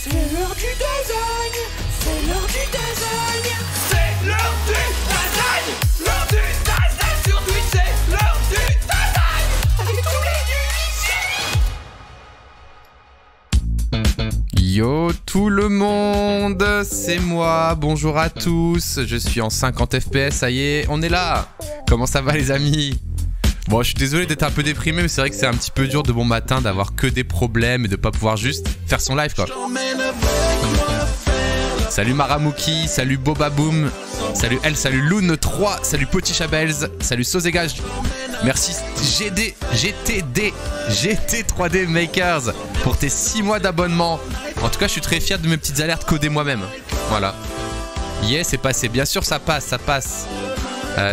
C'est l'heure du design. C'est l'heure du design. C'est l'heure du design. L'heure du design sur Twitch. C'est l'heure du design. Avec tous les musiciens. Yo tout le monde, c'est moi, bonjour à tous, je suis en 50 FPS, ça y est, on est là. Comment ça va les amis? Bon, je suis désolé d'être un peu déprimé, mais c'est vrai que c'est un petit peu dur de bon matin d'avoir que des problèmes et de pas pouvoir juste faire son live quoi. Salut Maramouki, salut Bobaboom, salut Elle, salut Loon3, salut Petit Chabels, salut Sozegage. Merci GT3D Makers pour tes 6 mois d'abonnement. En tout cas, je suis très fier de mes petites alertes codées moi-même. Voilà. Yeah, c'est passé. Bien sûr, ça passe, ça passe.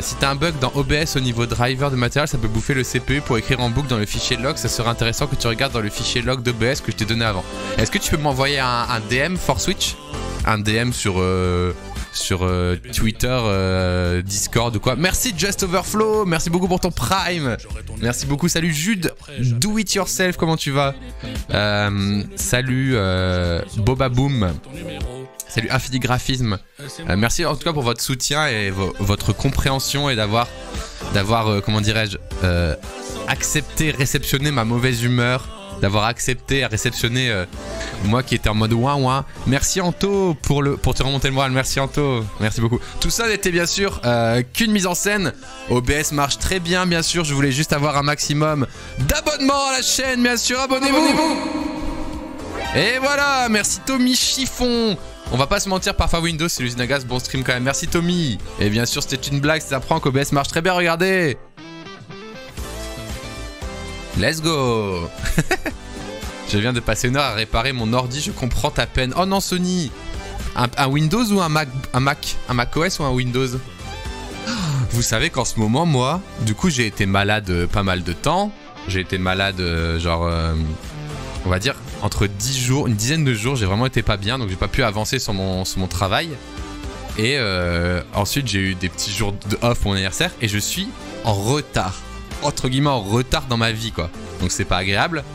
Si t'as un bug dans OBS au niveau driver de matériel, ça peut bouffer le CPU pour écrire en boucle dans le fichier log. Ça serait intéressant que tu regardes dans le fichier log d'OBS que je t'ai donné avant. Est-ce que tu peux m'envoyer un DM for Switch? Un DM sur Twitter, Discord ou quoi. Merci Just Overflow, merci beaucoup pour ton Prime. Merci beaucoup, salut Jude, Do It Yourself, comment tu vas? Salut Bobaboom. Salut Infini Graphisme. Merci en tout cas pour votre soutien et votre compréhension et d'avoir comment dirais-je, accepté, réceptionné ma mauvaise humeur, d'avoir accepté à réceptionner moi qui étais en mode ouin ouin. Merci Anto pour te remonter le moral, merci Anto, merci beaucoup. Tout ça n'était bien sûr qu'une mise en scène. OBS marche très bien, bien sûr. Je voulais juste avoir un maximum d'abonnements à la chaîne, bien sûr. Abonnez-vous. Et voilà, merci Tommy Chiffon. On va pas se mentir, parfois Windows c'est l'usine à gaz, bon stream quand même. Merci Tommy. Et bien sûr c'était une blague, ça apprend qu'OBS marche très bien, regardez. Let's go. Je viens de passer une heure à réparer mon ordi, je comprends ta peine. Oh non Sony. Un Windows ou un Mac OS ou un Windows? Vous savez qu'en ce moment moi, du coup j'ai été malade pas mal de temps. J'ai été malade genre... on va dire entre 10 jours, une dizaine de jours, j'ai vraiment été pas bien, donc j'ai pas pu avancer sur mon travail. Et ensuite j'ai eu des petits jours de off pour mon anniversaire et je suis en retard, entre guillemets en retard dans ma vie quoi. Donc c'est pas agréable.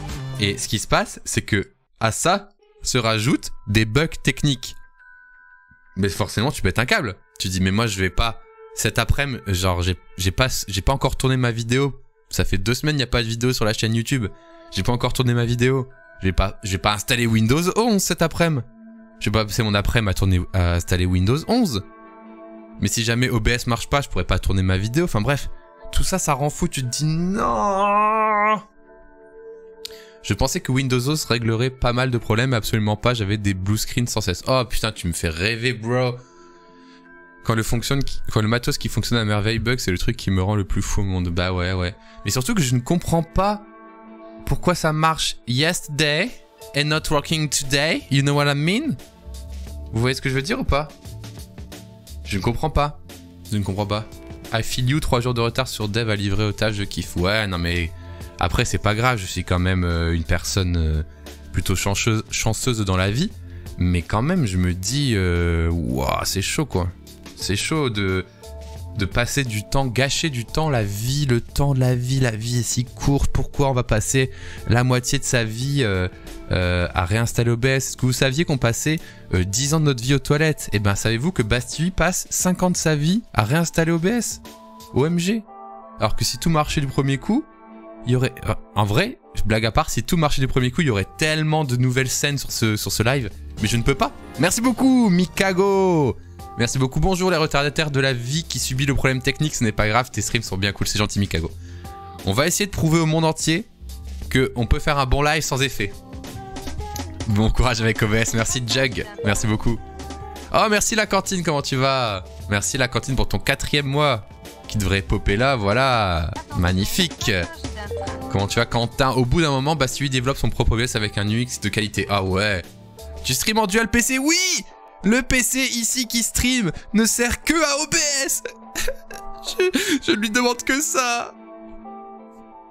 Et ce qui se passe, c'est que à ça se rajoutent des bugs techniques. Mais forcément tu pètes un câble. Tu dis mais moi je vais pas cet après-midi, genre j'ai pas encore tourné ma vidéo. Ça fait 2 semaines il n'y a pas de vidéo sur la chaîne YouTube. J'ai pas encore tourné ma vidéo. Je vais pas installer Windows 11 cet après-midi. Je vais pas passer mon après-midi à installer Windows 11. Mais si jamais OBS marche pas, je pourrais pas tourner ma vidéo. Enfin bref, tout ça, ça rend fou. Tu te dis non. Je pensais que Windows 11 réglerait pas mal de problèmes, mais absolument pas. J'avais des blue screens sans cesse. Oh putain, tu me fais rêver, bro. Quand le matos qui fonctionne à merveille bug, c'est le truc qui me rend le plus fou au monde. Bah ouais. Mais surtout que je ne comprends pas pourquoi ça marche yesterday and not working today. You know what I mean? Vous voyez ce que je veux dire ou pas? Je ne comprends pas. I feel you, 3 jours de retard sur dev à livrer au taf, je kiffe. Ouais, non mais... Après, c'est pas grave, je suis quand même une personne plutôt chanceuse dans la vie. Mais quand même, je me dis... Wow, c'est chaud quoi. C'est chaud de passer du temps, gâcher du temps, la vie est si courte. Pourquoi on va passer la moitié de sa vie à réinstaller OBS? Est-ce que vous saviez qu'on passait 10 ans de notre vie aux toilettes? Et ben savez-vous que Bastille passe 5 ans de sa vie à réinstaller OBS? OMG. Alors que si tout marchait du premier coup, il y aurait... en vrai, blague à part, si tout marchait du premier coup, il y aurait tellement de nouvelles scènes sur ce live. Mais je ne peux pas. Merci beaucoup, Mikago. Merci beaucoup. Bonjour les retardataires de la vie qui subit le problème technique. Ce n'est pas grave, tes streams sont bien cool, c'est gentil Mikago. On va essayer de prouver au monde entier qu'on peut faire un bon live sans effet. Bon courage avec OBS, merci Jug, merci beaucoup. Oh merci la cantine, comment tu vas? Merci la cantine pour ton 4e mois qui devrait popper là, voilà. Magnifique. Comment tu vas Quentin? Au bout d'un moment, Bastille développe son propre OBS avec un UX de qualité. Ah ouais. Tu stream en dual PC? Oui. Le PC ici qui stream ne sert que à OBS. je ne lui demande que ça.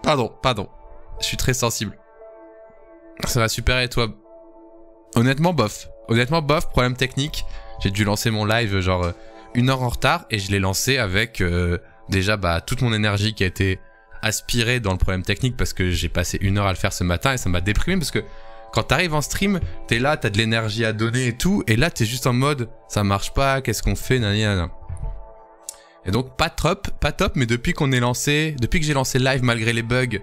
Pardon. Je suis très sensible. Ça va super et toi? Honnêtement, bof. Problème technique. J'ai dû lancer mon live genre 1 heure en retard et je l'ai lancé avec déjà toute mon énergie qui a été aspirée dans le problème technique parce que j'ai passé 1 heure à le faire ce matin et ça m'a déprimé parce que Quand t'arrives en stream, t'es là, t'as de l'énergie à donner et tout, et là t'es juste en mode, ça marche pas, qu'est-ce qu'on fait, nanana. Et donc pas top, mais depuis qu'on est lancé, depuis que j'ai lancé live malgré les bugs,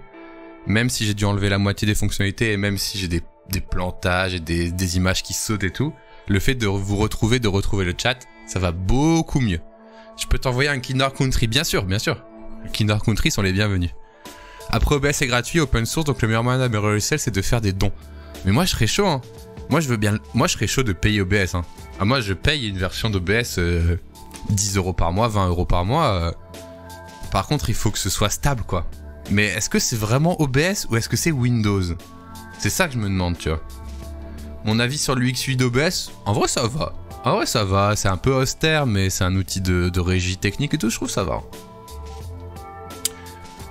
même si j'ai dû enlever la moitié des fonctionnalités, et même si j'ai des plantages et des images qui sautent et tout, le fait de vous retrouver, de retrouver le chat, ça va beaucoup mieux. Je peux t'envoyer un Kinder Country, bien sûr. Les Kinder Country sont les bienvenus. Après, OBS est gratuit, open source, donc le meilleur moyen d'améliorer le logiciel, c'est de faire des dons. Mais moi, je serais chaud, hein. Moi, je serais chaud de payer OBS, hein. Ah, moi, je paye une version d'OBS 10 € par mois, 20 € par mois. Par contre, il faut que ce soit stable, quoi. Mais est-ce que c'est vraiment OBS ou est-ce que c'est Windows? C'est ça que je me demande, tu vois. Mon avis sur l'UX8 d'OBS, en vrai, ça va. En vrai, ça va. C'est un peu austère, mais c'est un outil de régie technique et tout, je trouve ça va.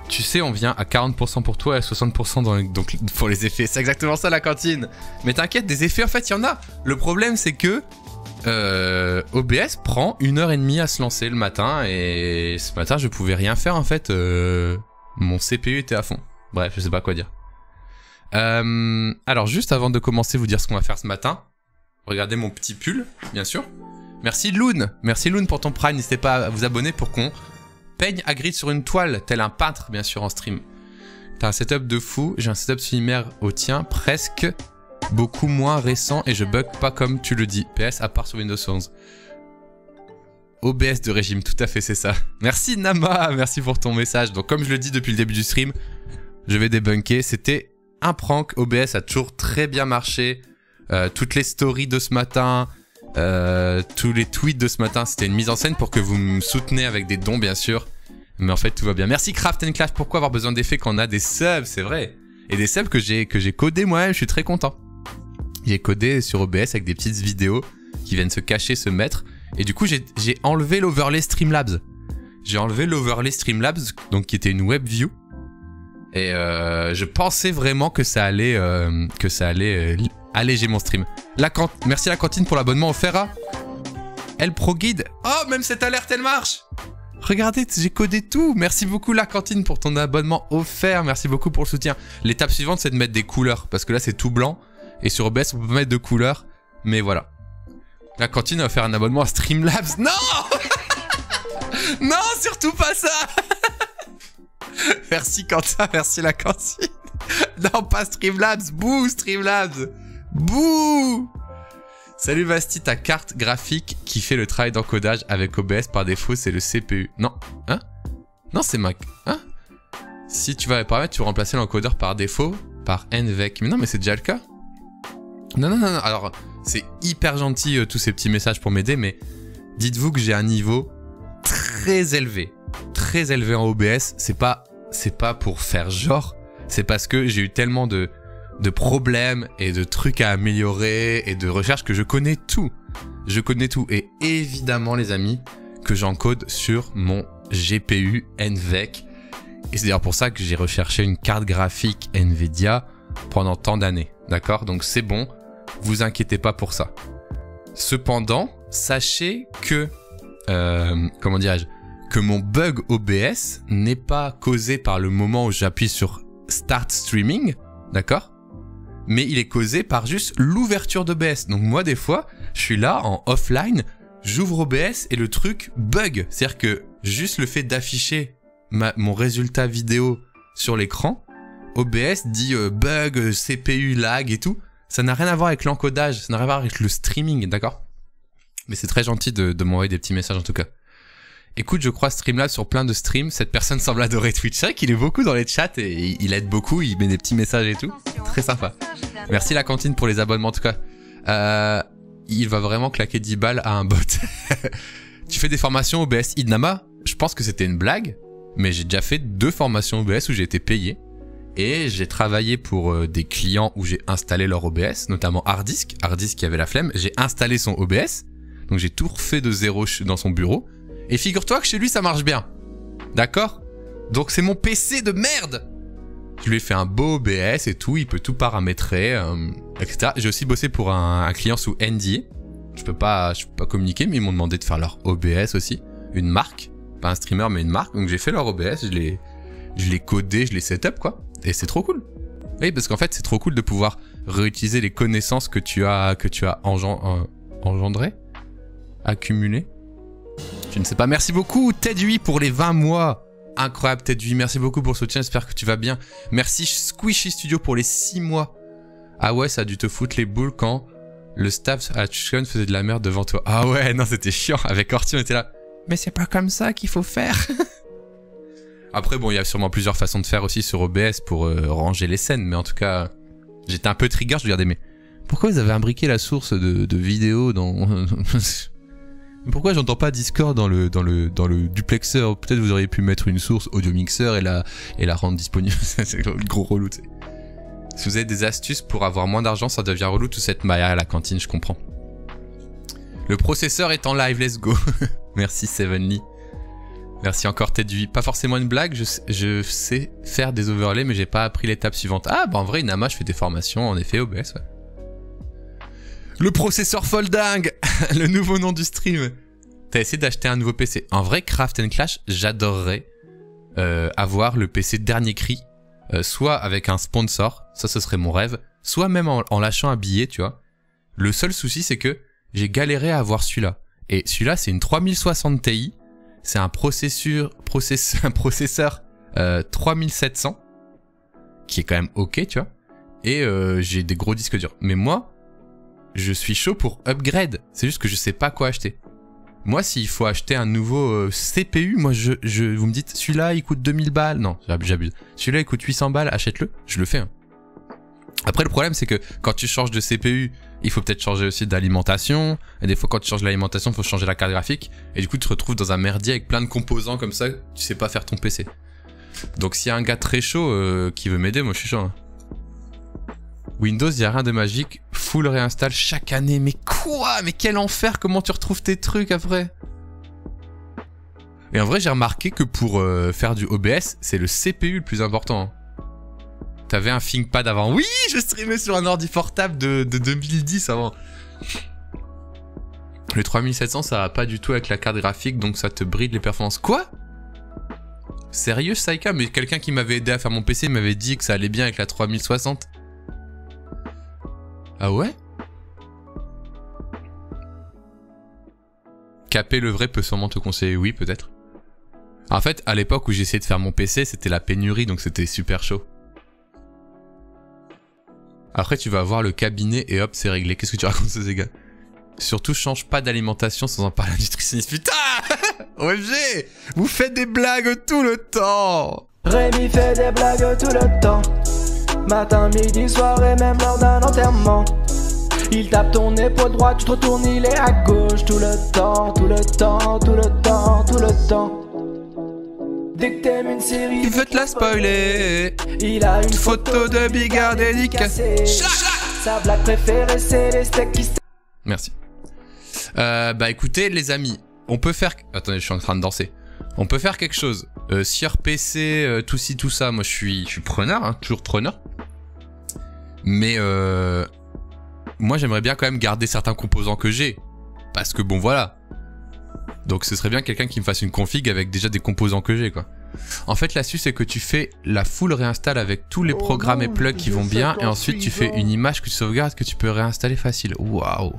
Tu sais, on vient à 40% pour toi et à 60% donc pour les effets. C'est exactement ça, la cantine. Mais t'inquiète, des effets, en fait, il y en a. Le problème, c'est que OBS prend 1h30 à se lancer le matin. Et ce matin, je pouvais rien faire, en fait. Mon CPU était à fond. Bref, je sais pas quoi dire. Alors, juste avant de commencer, vous dire ce qu'on va faire ce matin. Regardez mon petit pull, bien sûr. Merci Loon. Merci Loon pour ton prime. N'hésitez pas à vous abonner pour qu'on peigne Hagrid sur une toile, tel un peintre, bien sûr, en stream. T'as un setup de fou. J'ai un setup similaire au tien, presque beaucoup moins récent et je bug pas comme tu le dis. PS, à part sur Windows 11. OBS de régime, tout à fait, c'est ça. Merci Nama, merci pour ton message. Donc, comme je le dis depuis le début du stream, je vais débunker. C'était un prank. OBS a toujours très bien marché. Toutes les stories de ce matin, tous les tweets de ce matin, c'était une mise en scène pour que vous me souteniez avec des dons, bien sûr. Mais en fait, tout va bien. Merci Craft and Clash. Pourquoi avoir besoin d'effets quand on a des subs? C'est vrai. Et des subs que j'ai codés moi-même. Je suis très content. J'ai codé sur OBS avec des petites vidéos qui viennent se cacher, se mettre. Et du coup, j'ai enlevé l'overlay Streamlabs. J'ai enlevé l'overlay Streamlabs, donc qui était une web view. Et je pensais vraiment que ça allait alléger mon stream. Merci la cantine pour l'abonnement offert à El Pro Guide. Oh, même cette alerte, elle marche. Regardez, j'ai codé tout. Merci beaucoup la cantine pour ton abonnement offert. Merci beaucoup pour le soutien. L'étape suivante, c'est de mettre des couleurs. Parce que là, c'est tout blanc. Et sur OBS, on peut mettre de couleurs. Mais voilà. La cantine va faire un abonnement à Streamlabs. Non. Non, surtout pas ça. Merci Quentin, merci la cantine. Non, pas Streamlabs. Bouh, Streamlabs. Bouh. Salut Vasti, ta carte graphique qui fait le travail d'encodage avec OBS par défaut, c'est le CPU. Non. Hein? Non, c'est Mac. Hein? Si tu vas les paramètres, tu vas remplacer l'encodeur par défaut par NVEC. Mais non, mais c'est déjà le cas. Non. Alors, c'est hyper gentil tous ces petits messages pour m'aider, mais dites-vous que j'ai un niveau très élevé en OBS. C'est pas pour faire genre, c'est parce que j'ai eu tellement de problèmes et de trucs à améliorer et de recherches que je connais tout. Et évidemment, les amis, que j'encode sur mon GPU NVEC. Et c'est d'ailleurs pour ça que j'ai recherché une carte graphique Nvidia pendant tant d'années. D'accord? Donc c'est bon, vous inquiétez pas pour ça. Cependant, sachez que, comment dirais-je, que mon bug OBS n'est pas causé par le moment où j'appuie sur Start Streaming, d'accord? Mais il est causé par juste l'ouverture d'OBS. Donc moi, des fois, je suis là en offline, j'ouvre OBS et le truc bug. C'est-à-dire que juste le fait d'afficher mon résultat vidéo sur l'écran, OBS dit bug, CPU lag et tout. Ça n'a rien à voir avec l'encodage, ça n'a rien à voir avec le streaming, d'accord? Mais c'est très gentil de m'envoyer des petits messages en tout cas. Écoute, je crois Streamlabs sur plein de streams. Cette personne semble adorer Twitch. C'est vrai qu'il est beaucoup dans les chats et il aide beaucoup. Il met des petits messages et tout. Très sympa. Merci la cantine pour les abonnements en tout cas. Il va vraiment claquer 10 balles à un bot. Tu fais des formations OBS Idnama? Je pense que c'était une blague. Mais j'ai déjà fait 2 formations OBS où j'ai été payé. Et j'ai travaillé pour des clients où j'ai installé leur OBS. Notamment Hardisk. Hardisk qui avait la flemme. J'ai installé son OBS. Donc j'ai tout refait de zéro dans son bureau. Et figure-toi que chez lui, ça marche bien. D'accord? Donc c'est mon PC de merde. Je lui ai fait un beau OBS et tout. Il peut tout paramétrer, etc. J'ai aussi bossé pour un client sous NDA. Je peux pas communiquer, mais ils m'ont demandé de faire leur OBS aussi. Une marque. Pas un streamer, mais une marque. Donc j'ai fait leur OBS. Je l'ai codé, je l'ai setup, quoi. Et c'est trop cool. Oui, parce qu'en fait, c'est trop cool de pouvoir réutiliser les connaissances que tu as engendrées, accumulées. Je ne sais pas. Merci beaucoup Ted8 pour les 20 mois. Incroyable Ted8, merci beaucoup pour le soutien, j'espère que tu vas bien. Merci Squishy Studio pour les 6 mois. Ah ouais, ça a dû te foutre les boules quand le staff à Tushkon faisait de la merde devant toi. Ah ouais, non, c'était chiant. Avec Orti, on était là. Mais c'est pas comme ça qu'il faut faire. Après, bon, il y a sûrement plusieurs façons de faire aussi sur OBS pour ranger les scènes. Mais en tout cas, j'étais un peu trigger, je regardais, mais pourquoi vous avez imbriqué la source de vidéo dans... Pourquoi j'entends pas Discord dans le duplexeur? Peut-être vous auriez pu mettre une source audio mixeur et la rendre disponible. C'est le gros relou, tu sais. Si vous avez des astuces pour avoir moins d'argent, ça devient relou tout cette maille à la cantine, je comprends. Le processeur est en live, let's go. Merci Sevenly. Merci encore Ted8. Pas forcément une blague, je sais faire des overlays, mais j'ai pas appris l'étape suivante. Ah, bah en vrai, Inama, je fais des formations, en effet, OBS, ouais. Le processeur folding. Le nouveau nom du stream. T'as essayé d'acheter un nouveau PC. En vrai, Craft & Clash, j'adorerais avoir le PC dernier cri. Soit avec un sponsor, ça ce serait mon rêve. Soit même en lâchant un billet, tu vois. Le seul souci, c'est que j'ai galéré à avoir celui-là. Et celui-là, c'est une 3060 Ti. C'est un processeur 3700. Qui est quand même ok, tu vois. Et j'ai des gros disques durs. Mais moi... je suis chaud pour upgrade. C'est juste que je sais pas quoi acheter. Moi, s'il faut acheter un nouveau CPU, moi, vous me dites, celui-là, il coûte 2000 balles. Non, j'abuse. Celui-là, il coûte 800 balles, achète-le. Je le fais. Hein. Après, le problème, c'est que quand tu changes de CPU, il faut peut-être changer aussi d'alimentation. Et des fois, quand tu changes l'alimentation, il faut changer la carte graphique. Et du coup, tu te retrouves dans un merdier avec plein de composants comme ça. Tu sais pas faire ton PC. Donc, s'il y a un gars très chaud qui veut m'aider, moi, je suis chaud. Hein. Windows, il n'y a rien de magique. Full réinstalle chaque année. Mais quoi? Mais quel enfer? Comment tu retrouves tes trucs après? Et en vrai, j'ai remarqué que pour faire du OBS, c'est le CPU le plus important. Hein. T'avais un ThinkPad avant. Oui, je streamais sur un ordi portable de 2010 avant. Le 3700, ça va pas du tout avec la carte graphique, donc ça te bride les performances. Quoi? Sérieux, Saika? Mais quelqu'un qui m'avait aidé à faire mon PC m'avait dit que ça allait bien avec la 3060. Ah ouais? Capé le vrai peut sûrement te conseiller, oui, peut-être. En fait, à l'époque où j'essayais de faire mon PC, c'était la pénurie, donc c'était super chaud. Après, tu vas voir le cabinet et hop, c'est réglé. Qu'est-ce que tu racontes, ces gars? Surtout, change pas d'alimentation sans en parler à un nutritionniste. Putain! OMG! Vous faites des blagues tout le temps! Rémi fait des blagues tout le temps. Matin, midi, soir et même lors d'un enterrement. Il tape ton épaule droite, tu te retournes, il est à gauche. Tout le temps, tout le temps, tout le temps, tout le temps. Dès que t'aimes une série, Il veut te la spoiler. il a une Photo de Bigard dédicacée. Sa blague préférée, c'est les steaks qui Merci. Bah écoutez, les amis, on peut faire... Attendez, je suis en train de danser. On peut faire quelque chose. Sur PC, tout ci, tout ça, moi je suis preneur, hein, toujours preneur. Mais moi j'aimerais bien quand même garder certains composants que j'ai. Parce que bon voilà. Donc ce serait bien quelqu'un qui me fasse une config avec déjà des composants que j'ai quoi. En fait l'astuce c'est que tu fais la full réinstall avec tous les programmes et plugs qui vont bien. Et ensuite tu fais une image que tu sauvegardes que tu peux réinstaller facile. Waouh.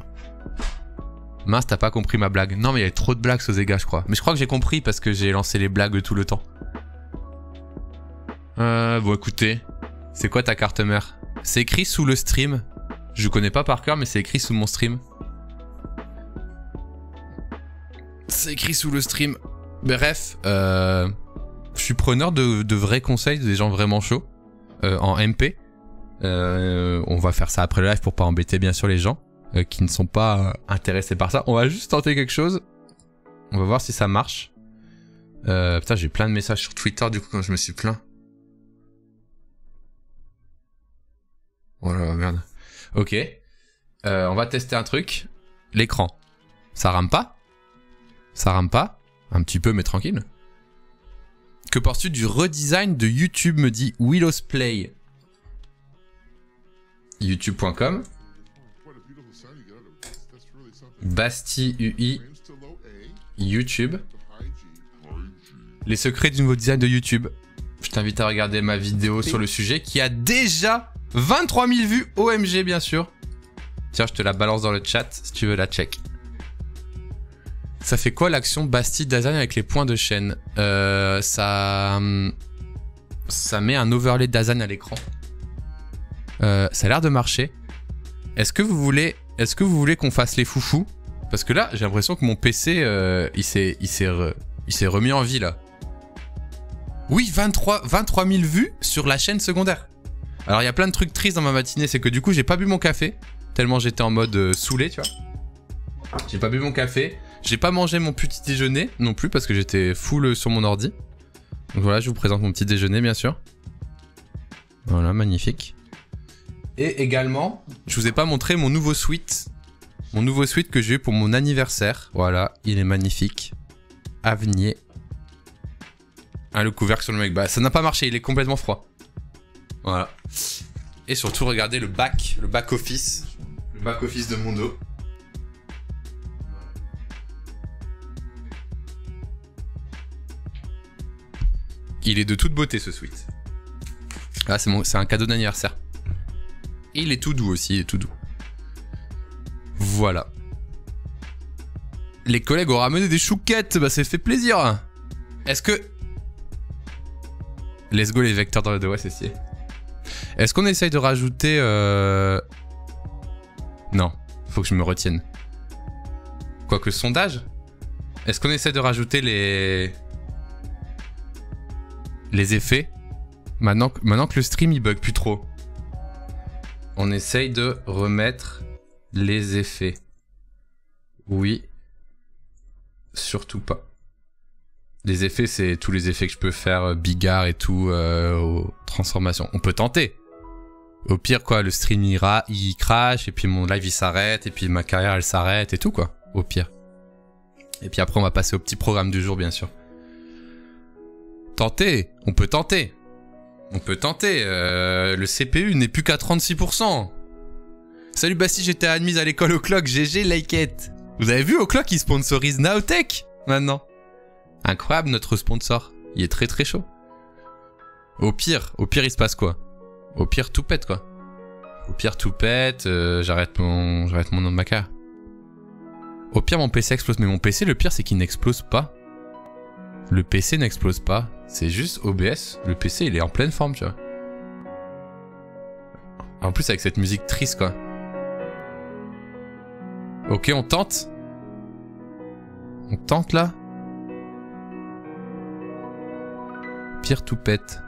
Mince, t'as pas compris ma blague. Non mais il y a trop de blagues Sosega je crois. Mais je crois que j'ai compris parce que j'ai lancé les blagues tout le temps. Bon écoutez. C'est quoi ta carte mère? C'est écrit sous le stream. Je connais pas par cœur mais c'est écrit sous mon stream. C'est écrit sous le stream. Bref, je suis preneur de vrais conseils, des gens vraiment chauds. En MP. On va faire ça après le live pour pas embêter bien sûr les gens. Qui ne sont pas intéressés par ça. On va juste tenter quelque chose. On va voir si ça marche. Putain, j'ai plein de messages sur Twitter du coup quand je me suis plaint. Voilà, merde. Ok. On va tester un truc. L'écran. Ça rame pas? Ça rame pas? Un petit peu mais tranquille. Que penses-tu du redesign de YouTube, me dit Willows Play. YouTube.com. Basti UI YouTube. Les secrets du nouveau design de YouTube. Je t'invite à regarder ma vidéo sur le sujet qui a déjà 23 000 vues. OMG, bien sûr. Tiens, je te la balance dans le chat si tu veux la check. Ça fait quoi l'action Bastille Dasein avec les points de chaîne? Ça met un overlay Dasein à l'écran. Ça a l'air de marcher. Est-ce que vous voulez qu'on fasse les foufous? Parce que là, j'ai l'impression que mon PC, il s'est remis en vie là. Oui, 23 000 vues sur la chaîne secondaire. Alors il y a plein de trucs tristes dans ma matinée, c'est que du coup j'ai pas bu mon café, tellement j'étais en mode saoulé, tu vois. J'ai pas bu mon café, j'ai pas mangé mon petit déjeuner non plus parce que j'étais full sur mon ordi. Donc voilà, je vous présente mon petit déjeuner bien sûr. Voilà, magnifique. Et également, je vous ai pas montré mon nouveau sweat. Mon nouveau sweat que j'ai eu pour mon anniversaire. Voilà, il est magnifique. Avenir. Ah, le couvercle sur le mec, bah ça n'a pas marché, il est complètement froid. Voilà. Et surtout, regardez le back office. Le back office de mon dos. Il est de toute beauté ce sweat. Ah, c'est un cadeau d'anniversaire. Et il est tout doux aussi, il est tout doux. Voilà. Les collègues ont ramené des chouquettes, bah ça fait plaisir. Est-ce que... Let's go les vecteurs dans le dos, ouais c'est stylé. Est-ce qu'on essaye de rajouter... Non, faut que je me retienne. Quoique sondage. Est-ce qu'on essaye de rajouter les effets maintenant que le stream il bug plus trop. On essaye de remettre les effets. Oui. Surtout pas. Les effets, c'est tous les effets que je peux faire, bigard et tout, aux transformations. On peut tenter. Au pire, quoi, le stream il crash, et puis mon live il s'arrête, et puis ma carrière elle s'arrête, et tout, quoi. Au pire. Et puis après, on va passer au petit programme du jour, bien sûr. Tenter. On peut tenter. On peut tenter. Le CPU n'est plus qu'à 36%. Salut Bastille, j'étais admise à l'école O'Clock. GG, like it. Vous avez vu O'Clock, il sponsorise Nowtech maintenant. Incroyable notre sponsor. Il est très très chaud. Au pire il se passe quoi? Au pire tout pète quoi. Au pire tout pète, j'arrête mon nom de ma carrière. Au pire mon PC explose, mais mon PC le pire c'est qu'il n'explose pas. Le PC n'explose pas, c'est juste OBS. Le PC il est en pleine forme tu vois. En plus avec cette musique triste quoi. Ok on tente. On tente là. Pire tout pète.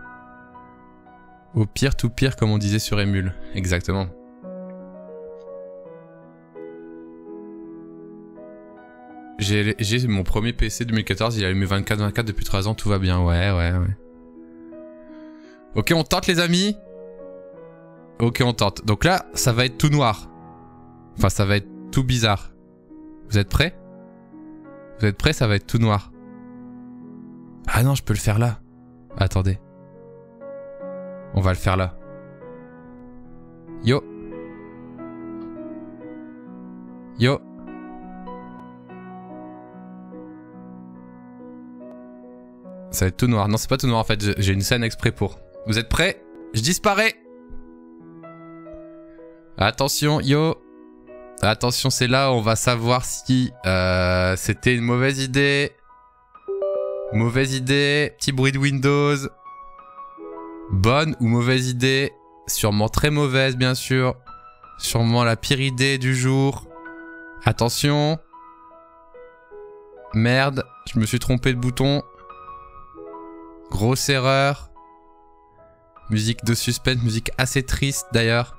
Au pire tout pire comme on disait sur Emule. Exactement. J'ai mon premier PC 2014, il a allumé 24/24 depuis 3 ans, tout va bien. Ouais. Ok on tente les amis. Ok on tente. Donc là ça va être tout noir. Enfin ça va être tout bizarre. Vous êtes prêts? Vous êtes prêts? Ça va être tout noir. Ah non je peux le faire là. Attendez. On va le faire là. Yo. Yo. Ça va être tout noir. Non, c'est pas tout noir en fait. J'ai une scène exprès pour. Vous êtes prêts? Je disparais. Attention, yo. Attention, c'est là où on va savoir si c'était une mauvaise idée. Mauvaise idée, petit bruit de Windows. Bonne ou mauvaise idée? Sûrement très mauvaise, bien sûr. Sûrement la pire idée du jour. Attention. Merde, je me suis trompé de bouton. Grosse erreur. Musique de suspense, musique assez triste d'ailleurs.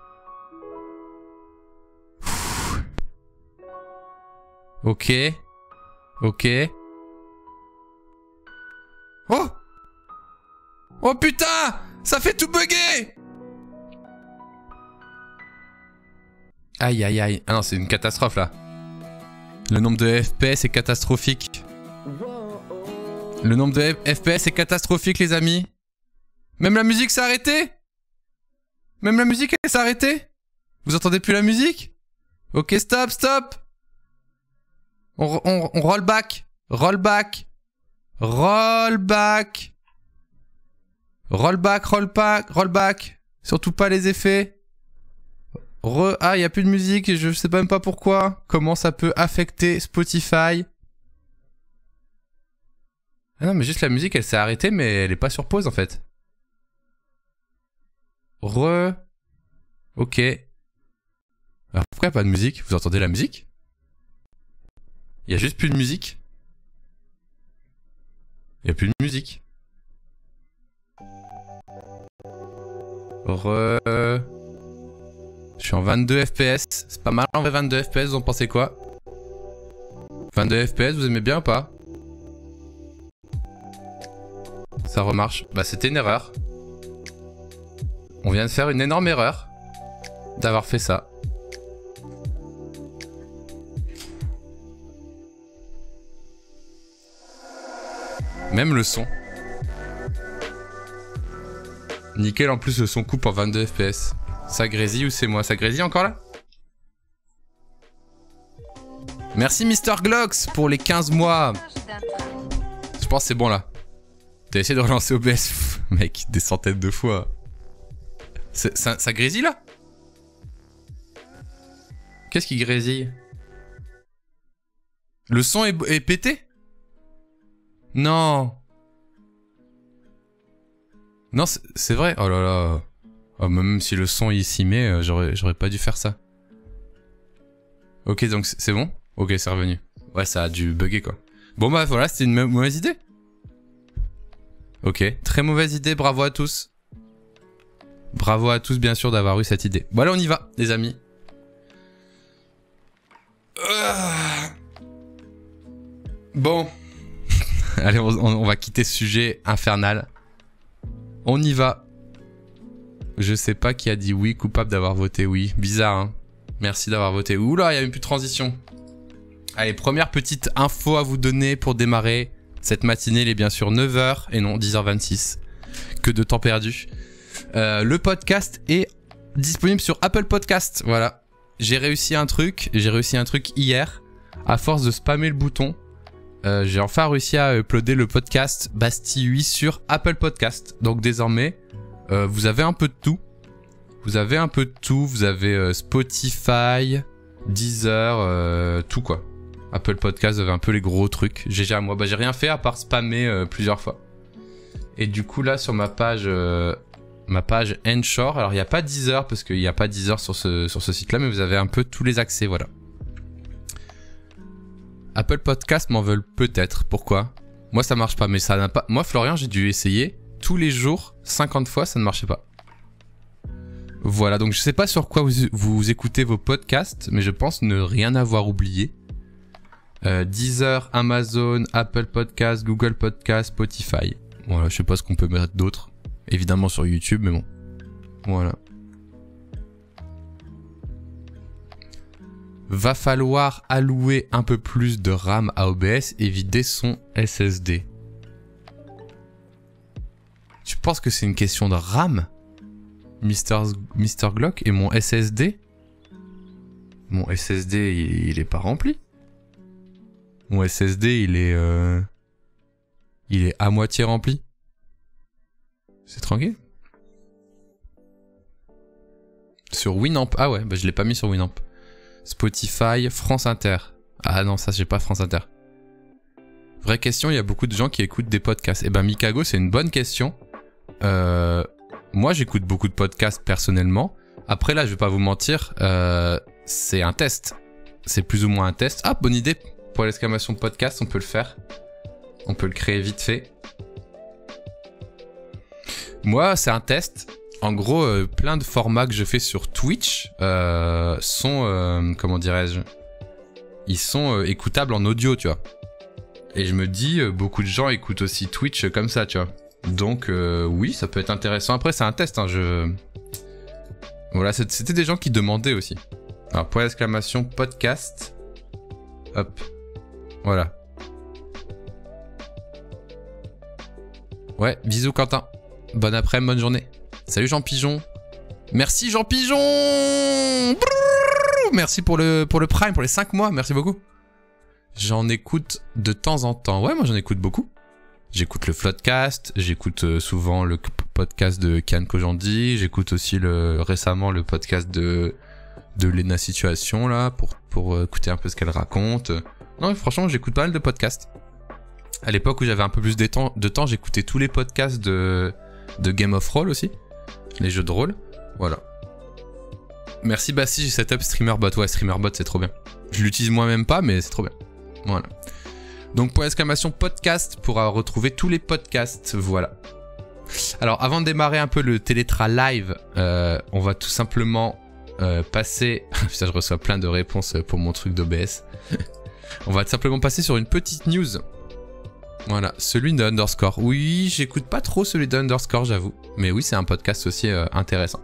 Ok. Ok. Oh! Oh putain! Ça fait tout bugger! Aïe aïe aïe. Ah non, c'est une catastrophe là. Le nombre de FPS est catastrophique. Le nombre de FPS est catastrophique les amis. Même la musique s'est arrêtée? Même la musique elle s'est arrêtée? Vous entendez plus la musique? Ok, stop, stop! On roll back. Roll back. Roll back. Rollback, rollback, rollback. Surtout pas les effets. Ah, il n'y a plus de musique et je sais même pas pourquoi. Comment ça peut affecter Spotify? Ah non, mais juste la musique, elle s'est arrêtée, mais elle est pas sur pause en fait. Ok. Alors pourquoi pas de musique? Vous entendez la musique? Il y a juste plus de musique. Il y a plus de musique. Je suis en 22 FPS. C'est pas mal en vrai 22 FPS, vous en pensez quoi? 22 FPS, vous aimez bien ou pas? Ça remarche. Bah c'était une erreur. On vient de faire une énorme erreur d'avoir fait ça. Même le son. Nickel, en plus le son coupe en 22 FPS. Ça grésille ou c'est moi? Ça grésille encore là? Merci Mr. Glocks pour les 15 mois. Je pense que c'est bon là. T'as essayé de relancer OBS? Pff, mec, des centaines de fois. Ça grésille là? Qu'est-ce qui grésille? Le son est pété? Non. Non, c'est vrai. Oh là là. Oh, même si le son il s'y met, j'aurais pas dû faire ça. Ok, donc c'est bon? Ok, c'est revenu. Ouais, ça a dû bugger quoi. Bon bah voilà, c'était une mauvaise idée. Ok, très mauvaise idée, bravo à tous. Bravo à tous bien sûr d'avoir eu cette idée. Bon allez, on y va les amis. Bon. Allez, on va quitter ce sujet infernal. On y va. Je sais pas qui a dit oui, coupable d'avoir voté oui. Bizarre, hein. Merci d'avoir voté. Oula, il y a même plus de transition. Allez, première petite info à vous donner pour démarrer. Cette matinée, il est bien sûr 9h et non 10h26. Que de temps perdu. Le podcast est disponible sur Apple Podcast. Voilà. J'ai réussi un truc hier. À force de spammer le bouton, j'ai enfin réussi à uploader le podcast Bastille 8 sur Apple Podcast. Donc désormais, vous avez un peu de tout. Vous avez Spotify, Deezer, tout quoi. Apple Podcast, vous avez un peu les gros trucs. GG à moi. Bah j'ai rien fait à part spammer plusieurs fois. Et du coup là sur ma page Anchor, alors il n'y a pas Deezer parce qu'il n'y a pas Deezer sur ce site-là, mais vous avez un peu tous les accès, voilà. Apple Podcast m'en veulent peut-être. Pourquoi? Moi ça marche pas, mais ça n'a pas. Moi Florian, j'ai dû essayer tous les jours 50 fois, ça ne marchait pas. Voilà, donc je sais pas sur quoi vous écoutez vos podcasts, mais je pense ne rien avoir oublié. Deezer, Amazon, Apple Podcast, Google Podcast, Spotify. Voilà, je sais pas ce qu'on peut mettre d'autre. Évidemment sur YouTube, mais bon. Voilà. Va falloir allouer un peu plus de RAM à OBS et vider son SSD. Tu penses que c'est une question de RAM, Mr. Glock, et mon SSD? Mon SSD, il est pas rempli. Mon SSD, il est à moitié rempli. C'est tranquille. Sur Winamp. Ah ouais, bah je l'ai pas mis sur Winamp. Spotify, France Inter. Ah non, ça j'ai pas France Inter. Vraie question, il y a beaucoup de gens qui écoutent des podcasts. Eh ben Mikago, c'est une bonne question. Moi j'écoute beaucoup de podcasts personnellement. Après là, je vais pas vous mentir, c'est un test. C'est plus ou moins un test. Ah, bonne idée. Pour l'exclamation podcast, on peut le faire. On peut le créer vite fait. Moi, c'est un test. En gros, plein de formats que je fais sur Twitch sont, comment dirais-je, ils sont écoutables en audio, tu vois. Et je me dis, beaucoup de gens écoutent aussi Twitch comme ça, tu vois. Donc, oui, ça peut être intéressant. Après, c'est un test, hein, Voilà, c'était des gens qui demandaient aussi. Alors, point d'exclamation podcast. Hop. Voilà. Ouais, bisous Quentin. Bon après-midi, bonne journée. Salut Jean Pigeon. Merci Jean Pigeon. Brrr, merci pour le Prime, pour les 5 mois. Merci beaucoup. J'en écoute de temps en temps. Ouais, moi j'en écoute beaucoup. J'écoute le Floodcast. J'écoute souvent le podcast de Kian Kojandi. J'écoute aussi récemment le podcast de Lena Situation là pour écouter un peu ce qu'elle raconte. Non, mais franchement, j'écoute pas mal de podcasts. À l'époque où j'avais un peu plus de temps, j'écoutais tous les podcasts de Game of Roll aussi, les jeux de rôle. Voilà. Merci Bassi, j'ai setup StreamerBot. Ouais, StreamerBot, c'est trop bien. Je l'utilise moi-même pas, mais c'est trop bien. Voilà. Donc, point d'exclamation podcast pour retrouver tous les podcasts. Voilà. Alors, avant de démarrer un peu le Télétra live, on va tout simplement passer... Putain, je reçois plein de réponses pour mon truc d'OBS. On va tout simplement passer sur une petite news. Voilà, celui de Underscore. Oui, j'écoute pas trop celui de Underscore, j'avoue. Mais oui, c'est un podcast aussi intéressant.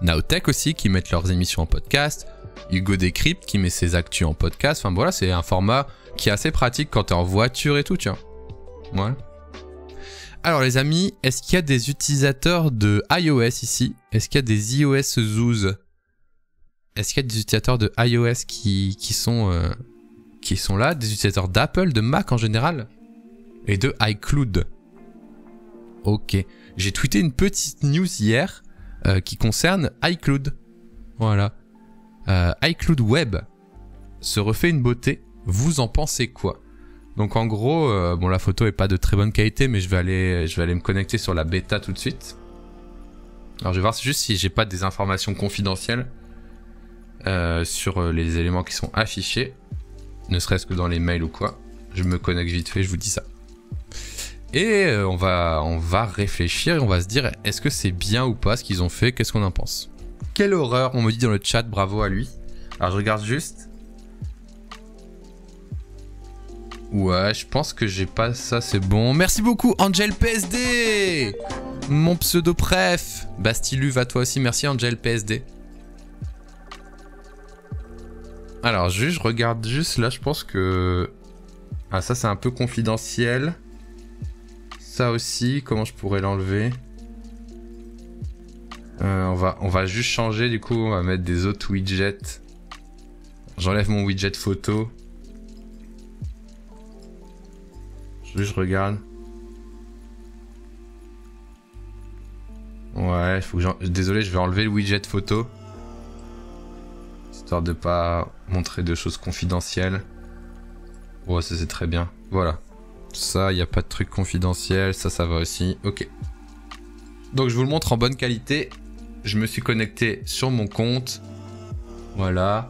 Nowtech aussi, qui mettent leurs émissions en podcast. Hugo Décrypte, qui met ses actus en podcast. Enfin voilà, c'est un format qui est assez pratique quand t'es en voiture et tout, tiens. Voilà. Alors les amis, est-ce qu'il y a des utilisateurs de iOS ici? Est-ce qu'il y a des iOS Zoos? Est-ce qu'il y a des utilisateurs de iOS qui sont là? Des utilisateurs d'Apple, de Mac en général? Et de iCloud? Ok. J'ai tweeté une petite news hier qui concerne iCloud. Voilà. iCloud Web se refait une beauté. Vous en pensez quoi? Donc en gros, bon la photo est pas de très bonne qualité, mais je vais aller me connecter sur la bêta tout de suite. Alors je vais voir juste si j'ai pas des informations confidentielles sur les éléments qui sont affichés, ne serait-ce que dans les mails ou quoi. Je me connecte vite fait, je vous dis ça. Et on va réfléchir et on va se dire est-ce que c'est bien ou pas ce qu'ils ont fait, qu'est-ce qu'on en pense? Quelle horreur, on me dit dans le chat, bravo à lui. Alors je regarde juste. Ouais, je pense que j'ai pas ça, c'est bon. Merci beaucoup, Angel PSD. Mon pseudo préf. Bastiluve à toi aussi, merci Angel PSD. Alors, je regarde juste là, je pense que... Ah, ça c'est un peu confidentiel. Ça aussi, comment je pourrais l'enlever? On va juste changer, du coup, on va mettre des autres widgets. J'enlève mon widget photo. Je regarde. Ouais, faut que désolé, je vais enlever le widget photo. Histoire de pas montrer de choses confidentielles. Ouais, ça c'est très bien. Voilà. Ça, il n'y a pas de truc confidentiel. Ça va aussi. Ok. Donc je vous le montre en bonne qualité. Je me suis connecté sur mon compte. Voilà.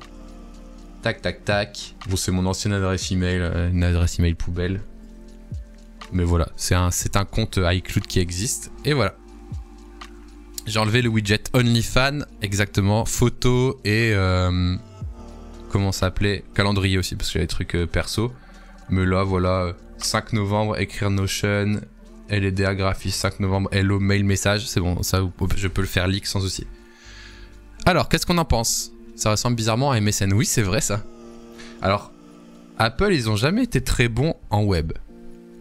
Tac, tac, tac. Bon, c'est mon ancienne adresse email. Une adresse email poubelle. Mais voilà, c'est un compte iCloud qui existe. Et voilà. J'ai enlevé le widget OnlyFans, exactement, photo et... comment ça s'appelait? Calendrier aussi, parce qu'il y a des trucs perso. Mais là, voilà, 5 novembre, écrire Notion, LEDA graphiste, 5 novembre, hello, mail, message. C'est bon, ça, je peux le faire leak sans souci. Alors, qu'est-ce qu'on en pense? Ça ressemble bizarrement à MSN. Oui, c'est vrai, ça. Alors, Apple, ils ont jamais été très bons en web.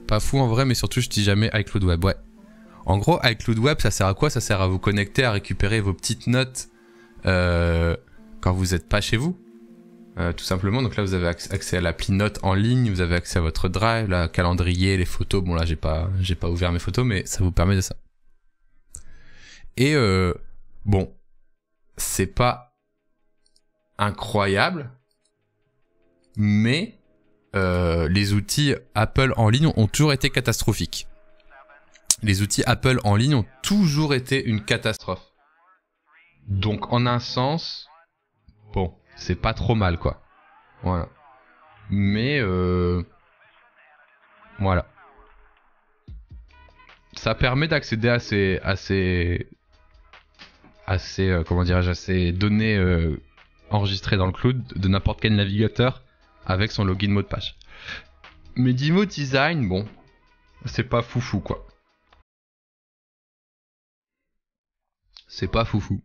Pas fou en vrai, mais surtout je dis jamais iCloud Web, ouais. En gros, iCloud Web, ça sert à quoi? Ça sert à vous connecter, à récupérer vos petites notes quand vous n'êtes pas chez vous. Tout simplement, donc là vous avez accès à l'appli Notes en ligne, vous avez accès à votre Drive, le calendrier, les photos. Bon là j'ai pas ouvert mes photos, mais ça vous permet de ça. Et bon, c'est pas incroyable, mais... les outils Apple en ligne ont toujours été catastrophiques. Les outils Apple en ligne ont toujours été une catastrophe. Donc en un sens, bon, c'est pas trop mal quoi. Voilà. Mais voilà. Ça permet d'accéder à ces comment dirais-je, à ces données enregistrées dans le cloud de n'importe quel navigateur. Avec son login mot de passe. Mais niveau design, bon, c'est pas foufou quoi. C'est pas foufou.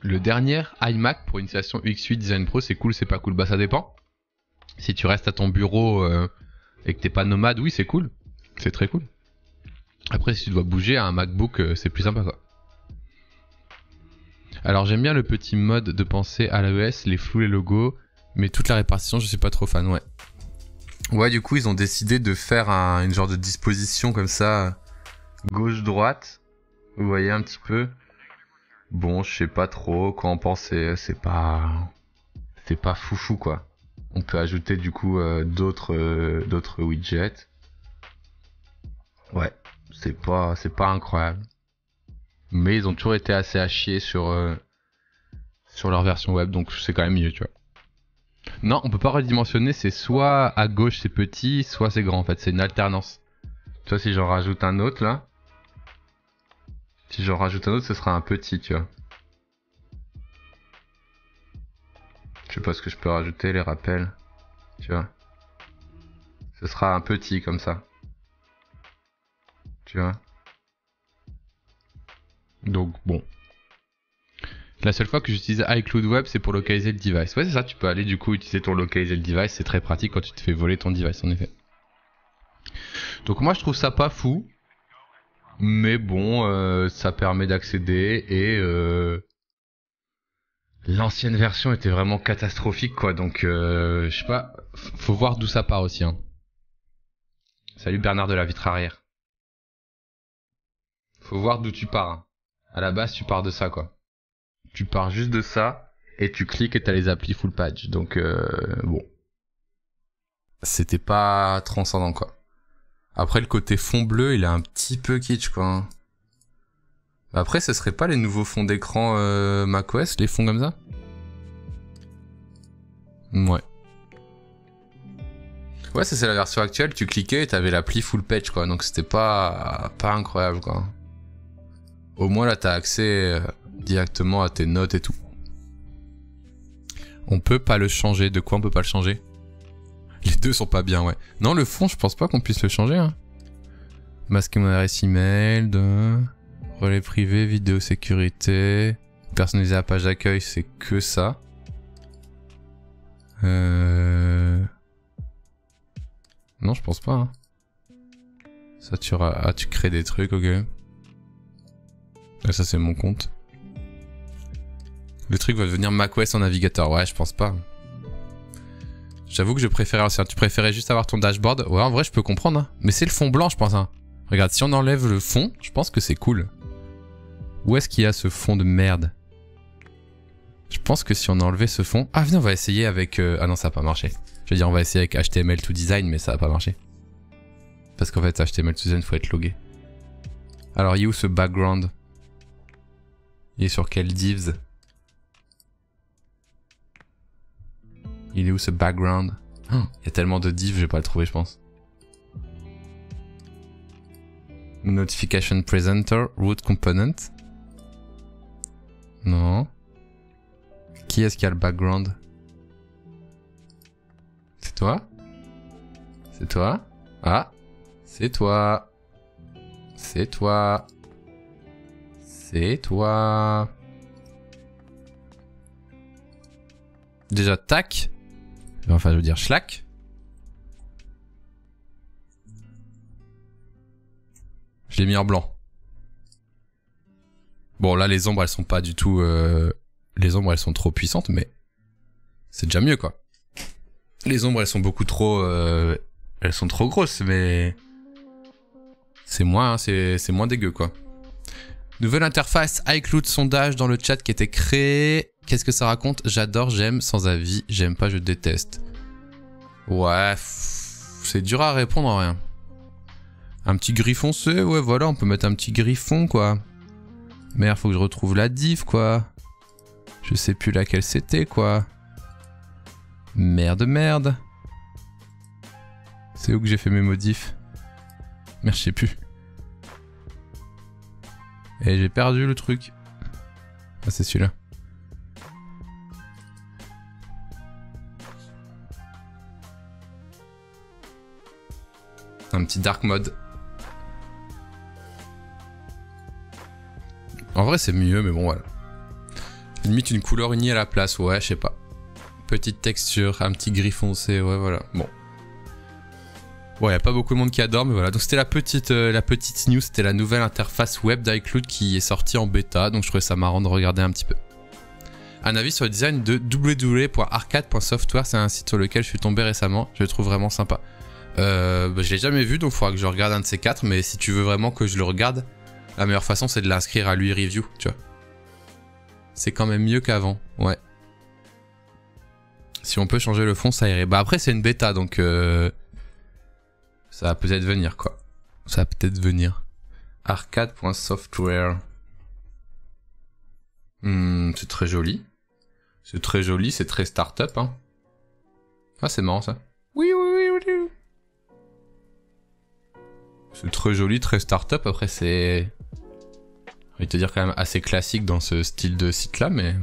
Le dernier iMac pour une station X8 Design Pro, c'est cool, c'est pas cool? Bah ça dépend. Si tu restes à ton bureau et que t'es pas nomade, oui c'est cool. C'est très cool. Après si tu dois bouger, un MacBook c'est plus sympa quoi. Alors j'aime bien le petit mode de penser à l'iOS, les flous, les logos, mais toute la répartition je suis pas trop fan, ouais. Ouais, du coup, ils ont décidé de faire une genre de disposition comme ça, gauche-droite. Vous voyez un petit peu. Bon, je sais pas trop quoi en penser. C'est pas foufou quoi. On peut ajouter du coup d'autres widgets. Ouais, c'est pas incroyable. Mais ils ont toujours été assez à chier sur leur version web, donc c'est quand même mieux, tu vois. Non, on peut pas redimensionner, c'est soit à gauche c'est petit, soit c'est grand en fait, c'est une alternance. Tu vois, si j'en rajoute un autre là, si j'en rajoute un autre, ce sera un petit, tu vois. Je sais pas ce que je peux rajouter, les rappels, tu vois. Ce sera un petit comme ça. Tu vois. Donc bon. La seule fois que j'utilise iCloud Web, c'est pour localiser le device. Ouais, c'est ça, tu peux aller du coup utiliser ton localiser le device, c'est très pratique quand tu te fais voler ton device en effet. Donc moi je trouve ça pas fou. Mais bon, ça permet d'accéder et l'ancienne version était vraiment catastrophique quoi, donc je sais pas, faut voir d'où ça part aussi. Hein. Salut Bernard de la vitre arrière. Faut voir d'où tu pars. Hein. À la base tu pars de ça quoi. Tu pars juste de ça et tu cliques et t'as les applis full patch, donc bon. C'était pas transcendant quoi. Après le côté fond bleu il est un petit peu kitsch quoi. Hein. Après, ce serait pas les nouveaux fonds d'écran macOS, les fonds comme ça? Ouais. Ouais, c'est la version actuelle, tu cliquais et t'avais l'appli full patch quoi, donc c'était pas incroyable quoi. Au moins là t'as accès directement à tes notes et tout. On peut pas le changer, de quoi on peut pas le changer? Les deux sont pas bien, ouais. Non, le fond, je pense pas qu'on puisse le changer. Hein. Masquer mon adresse email, relais privé, vidéo sécurité, personnaliser la page d'accueil, c'est que ça. Non, je pense pas. Hein. Ça, tu crées des trucs, ok. Là, ça, c'est mon compte. Le truc va devenir macOS en navigateur. Ouais, je pense pas. J'avoue que je préférais... Tu préférais juste avoir ton dashboard? Ouais, en vrai, je peux comprendre. Hein. Mais c'est le fond blanc, je pense. Hein. Regarde, si on enlève le fond, je pense que c'est cool. Où est-ce qu'il y a ce fond de merde? Je pense que si on enlevait ce fond... Ah, venez, on va essayer avec... Ah non, ça n'a pas marché. Je veux dire, on va essayer avec HTML2Design, mais ça n'a pas marché. Parce qu'en fait, HTML2Design, faut être logué. Alors, il est où ce background? Il est sur quel divs? Il est où ce background? Oh, il y a tellement de divs, je vais pas le trouver, je pense. Notification presenter, root component. Non. Qui est-ce qui a le background? C'est toi? C'est toi? Ah, c'est toi. C'est toi. C'est toi. Déjà, tac. Enfin, je veux dire, schlack. Je l'ai mis en blanc. Bon, là, les ombres, elles sont pas du tout... Les ombres, elles sont trop puissantes, mais... C'est déjà mieux, quoi. Les ombres, elles sont beaucoup trop... Elles sont trop grosses, mais... C'est moins, hein, c'est moins dégueu, quoi. Nouvelle interface iCloud sondage dans le chat qui était créé. Qu'est-ce que ça raconte? J'adore, j'aime, sans avis. J'aime pas, je déteste. Ouais, c'est dur à répondre en rien. Un petit gris foncé, ouais, voilà, on peut mettre un petit griffon, quoi. Merde, faut que je retrouve la div, quoi. Je sais plus laquelle c'était, quoi. Merde. C'est où que j'ai fait mes modifs? Merde, je sais plus. Et j'ai perdu le truc. Ah, c'est celui-là. Un petit dark mode. En vrai, c'est mieux, mais bon, voilà. Limite une couleur unie à la place, ouais, je sais pas. Petite texture, un petit gris foncé, ouais, voilà. Bon. Ouais, y a pas beaucoup de monde qui adore, mais voilà. Donc c'était la petite news, c'était la nouvelle interface web d'iCloud qui est sortie en bêta, donc je trouvais ça marrant de regarder un petit peu. Un avis sur le design de www.arcade.software, c'est un site sur lequel je suis tombé récemment, je le trouve vraiment sympa. Bah, je l'ai jamais vu, donc il faudra que je regarde un de ces 4. Mais si tu veux vraiment que je le regarde, la meilleure façon c'est de l'inscrire à lui review, tu vois. C'est quand même mieux qu'avant, ouais. Si on peut changer le fond, ça irait. Bah après c'est une bêta, donc ça va peut-être venir, quoi. Ça va peut-être venir. Arcade.software. C'est très joli. C'est très joli, c'est très start-up, hein. Ah, c'est marrant, ça. Oui. C'est très joli, très start-up. Après, c'est... j'ai envie de te dire quand même assez classique dans ce style de site-là, mais...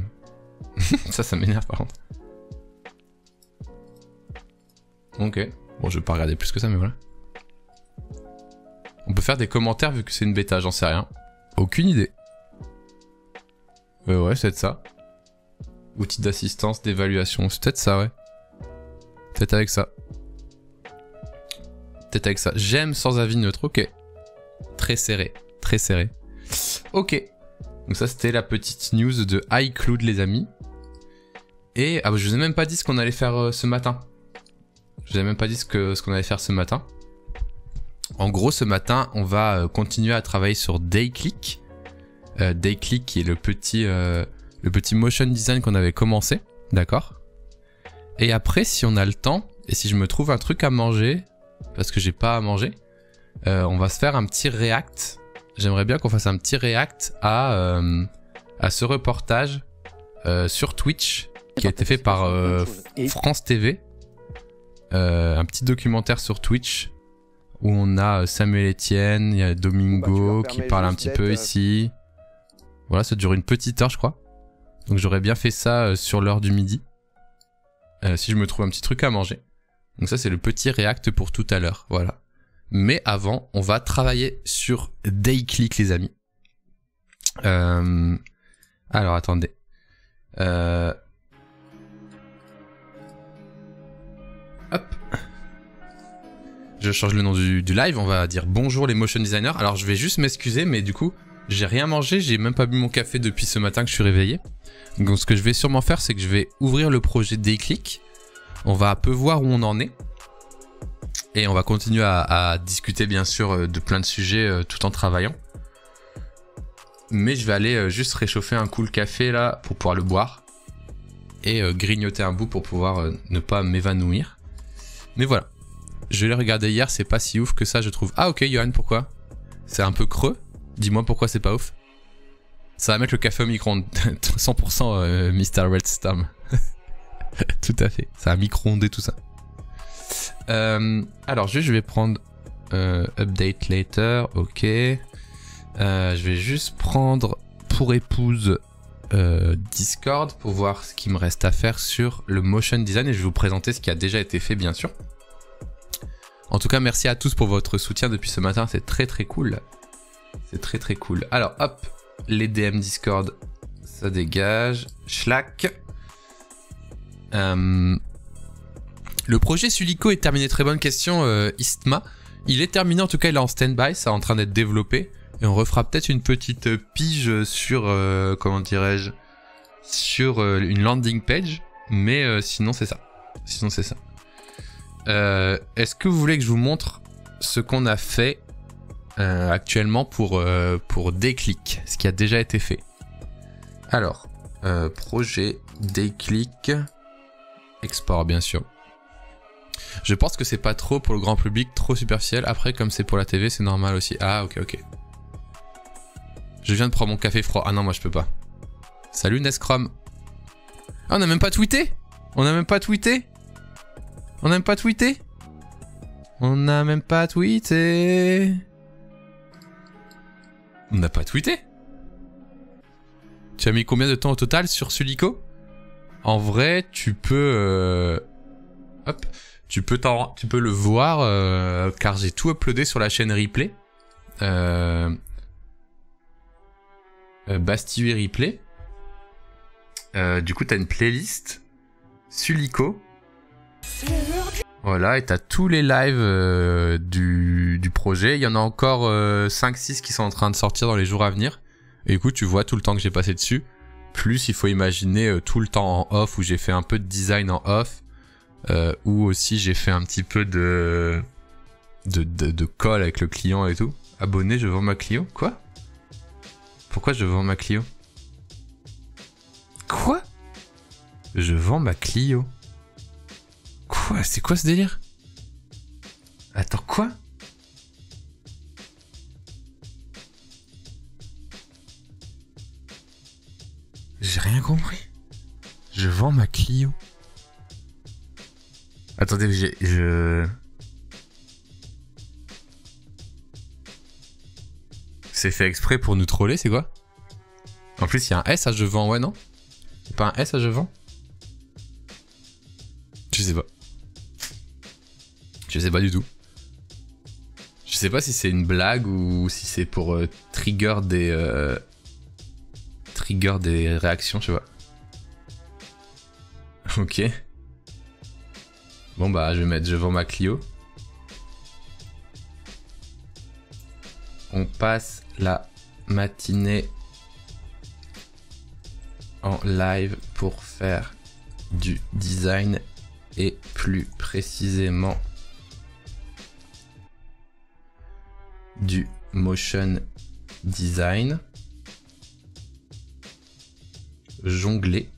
ça m'énerve, par contre. Ok. Bon, je vais pas regarder plus que ça, mais voilà. On peut faire des commentaires vu que c'est une bêta, j'en sais rien. Aucune idée. Ouais, c'est peut-être ça. Outil d'assistance, d'évaluation, c'est peut-être ça, ouais. Peut-être avec ça. Peut-être avec ça. J'aime sans avis neutre, ok. Très serré, très serré. Ok. Donc ça, c'était la petite news de iCloud, les amis. Et, ah, je vous ai même pas dit ce qu'on allait faire ce matin. Je vous ai même pas dit ce qu'on allait faire ce matin. En gros, ce matin, on va continuer à travailler sur Dayclick. Dayclick qui est le petit motion design qu'on avait commencé, d'accord? Et après, si on a le temps, et si je me trouve un truc à manger, parce que j'ai pas à manger, on va se faire un petit react. J'aimerais bien qu'on fasse un petit react à ce reportage sur Twitch, qui a été fait par France TV. Un petit documentaire sur Twitch, où on a Samuel Etienne, il y a Domingo qui parle un petit peu ici. Voilà, ça dure une petite heure, je crois. Donc j'aurais bien fait ça sur l'heure du midi. Si je me trouve un petit truc à manger. Donc ça, c'est le petit react pour tout à l'heure, voilà. Mais avant, on va travailler sur Dayclick, les amis. Alors, attendez. Hop. Je change le nom du live, on va dire bonjour les motion designers. Alors je vais juste m'excuser, mais du coup, j'ai rien mangé, j'ai même pas bu mon café depuis ce matin que je suis réveillé. Donc ce que je vais sûrement faire, c'est que je vais ouvrir le projet Dayclick. On va un peu voir où on en est. Et on va continuer à discuter bien sûr de plein de sujets tout en travaillant. Mais je vais aller juste réchauffer un coup le café là pour pouvoir le boire. Et grignoter un bout pour pouvoir ne pas m'évanouir. Mais voilà. Je l'ai regardé hier, c'est pas si ouf que ça, je trouve. Ah ok, Johan, pourquoi? C'est un peu creux. Dis-moi pourquoi c'est pas ouf. Ça va mettre le café au micro-ondes. 100% Mr. Redstorm. Tout à fait. Ça va micro-onder tout ça. Alors, je vais prendre Update Later. Ok. Je vais juste prendre pour épouse Discord pour voir ce qu'il me reste à faire sur le motion design. Et je vais vous présenter ce qui a déjà été fait, bien sûr. En tout cas, merci à tous pour votre soutien depuis ce matin, c'est très très cool. C'est très très cool. Alors hop, les DM Discord, ça dégage. Schlack. Le projet Sulico est terminé, très bonne question Istma. Il est terminé, en tout cas il est en stand-by, ça est en train d'être développé. Et on refera peut-être une petite pige sur, comment dirais-je, sur une landing page. Mais sinon c'est ça. Sinon c'est ça. Est-ce que vous voulez que je vous montre ce qu'on a fait actuellement pour Dayclick, ce qui a déjà été fait? Alors, projet Dayclick, export bien sûr. Je pense que c'est pas trop pour le grand public, trop superficiel. Après, comme c'est pour la TV, c'est normal aussi. Ah, ok. Je viens de prendre mon café froid. Ah non, moi je peux pas. Salut Nescrom. Ah, on n'a même pas tweeté? On n'a même pas tweeté? On n'a même pas tweeté? On n'a même pas tweeté. On n'a pas tweeté? Tu as mis combien de temps au total sur Sulico? En vrai, tu peux... Hop. Tu peux le voir, car j'ai tout uploadé sur la chaîne replay. Bastille replay. Du coup, t'as une playlist Sulico. Voilà, et t'as tous les lives du projet. Il y en a encore 5-6 qui sont en train de sortir dans les jours à venir. Et écoute, tu vois tout le temps que j'ai passé dessus. Plus, il faut imaginer tout le temps en off, où j'ai fait un peu de design en off. Où aussi j'ai fait un petit peu de de call avec le client et tout. Abonné, je vends ma Clio. Quoi? Pourquoi je vends ma Clio? Quoi? Je vends ma Clio. Quoi? C'est quoi ce délire? Attends, quoi? J'ai rien compris. Je vends ma Clio. Attendez, je... C'est fait exprès pour nous troller, c'est quoi? En plus, il y a un S à je vends, ouais, non? C'est pas un S à je vends? Je sais pas. Je sais pas du tout. Je sais pas si c'est une blague ou si c'est pour trigger des réactions, je sais pas. Ok. Bon bah je vais mettre je vends ma Clio. On passe la matinée en live pour faire du design et plus précisément du motion design. Jongler.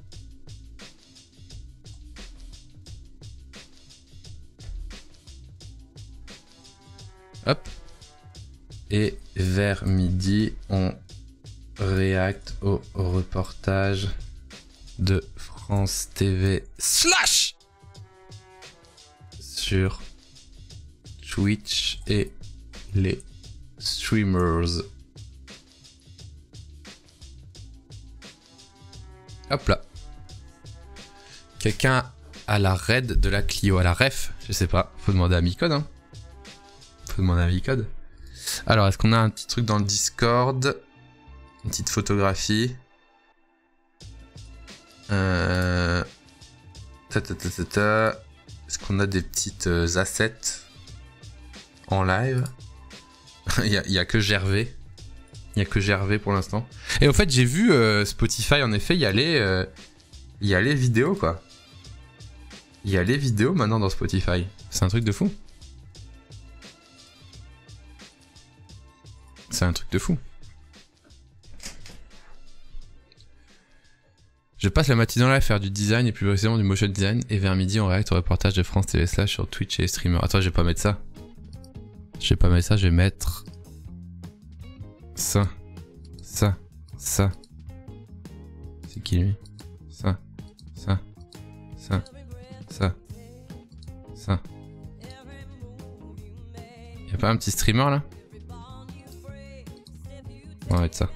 Hop. Et vers midi, on réacte au reportage de France TV slash sur Twitch et les streamers. Hop là. Quelqu'un a la raid de la Clio, à la ref, je sais pas, faut demander à Micode, hein. Faut demander à Micode. Alors, est-ce qu'on a un petit truc dans le Discord? Une petite photographie. Est-ce qu'on a des petites assets en live? Il y a que Gervais. Il y a que Gervais pour l'instant. Et au fait, j'ai vu Spotify, en effet, il y a les vidéos, quoi. Il y a les vidéos maintenant dans Spotify. C'est un truc de fou. C'est un truc de fou. Je passe la matinée là à faire du design et plus précisément du motion design. Et vers midi, on réacte au reportage de France TV Slash sur Twitch et les streamers. Attends, je vais pas mettre ça. Je vais pas mettre ça, je vais mettre... Ça. Ça. Ça. C'est qui lui? Ça. Ça. Ça. Ça. Ça. Y'a pas un petit streamer là? On va mettre ça.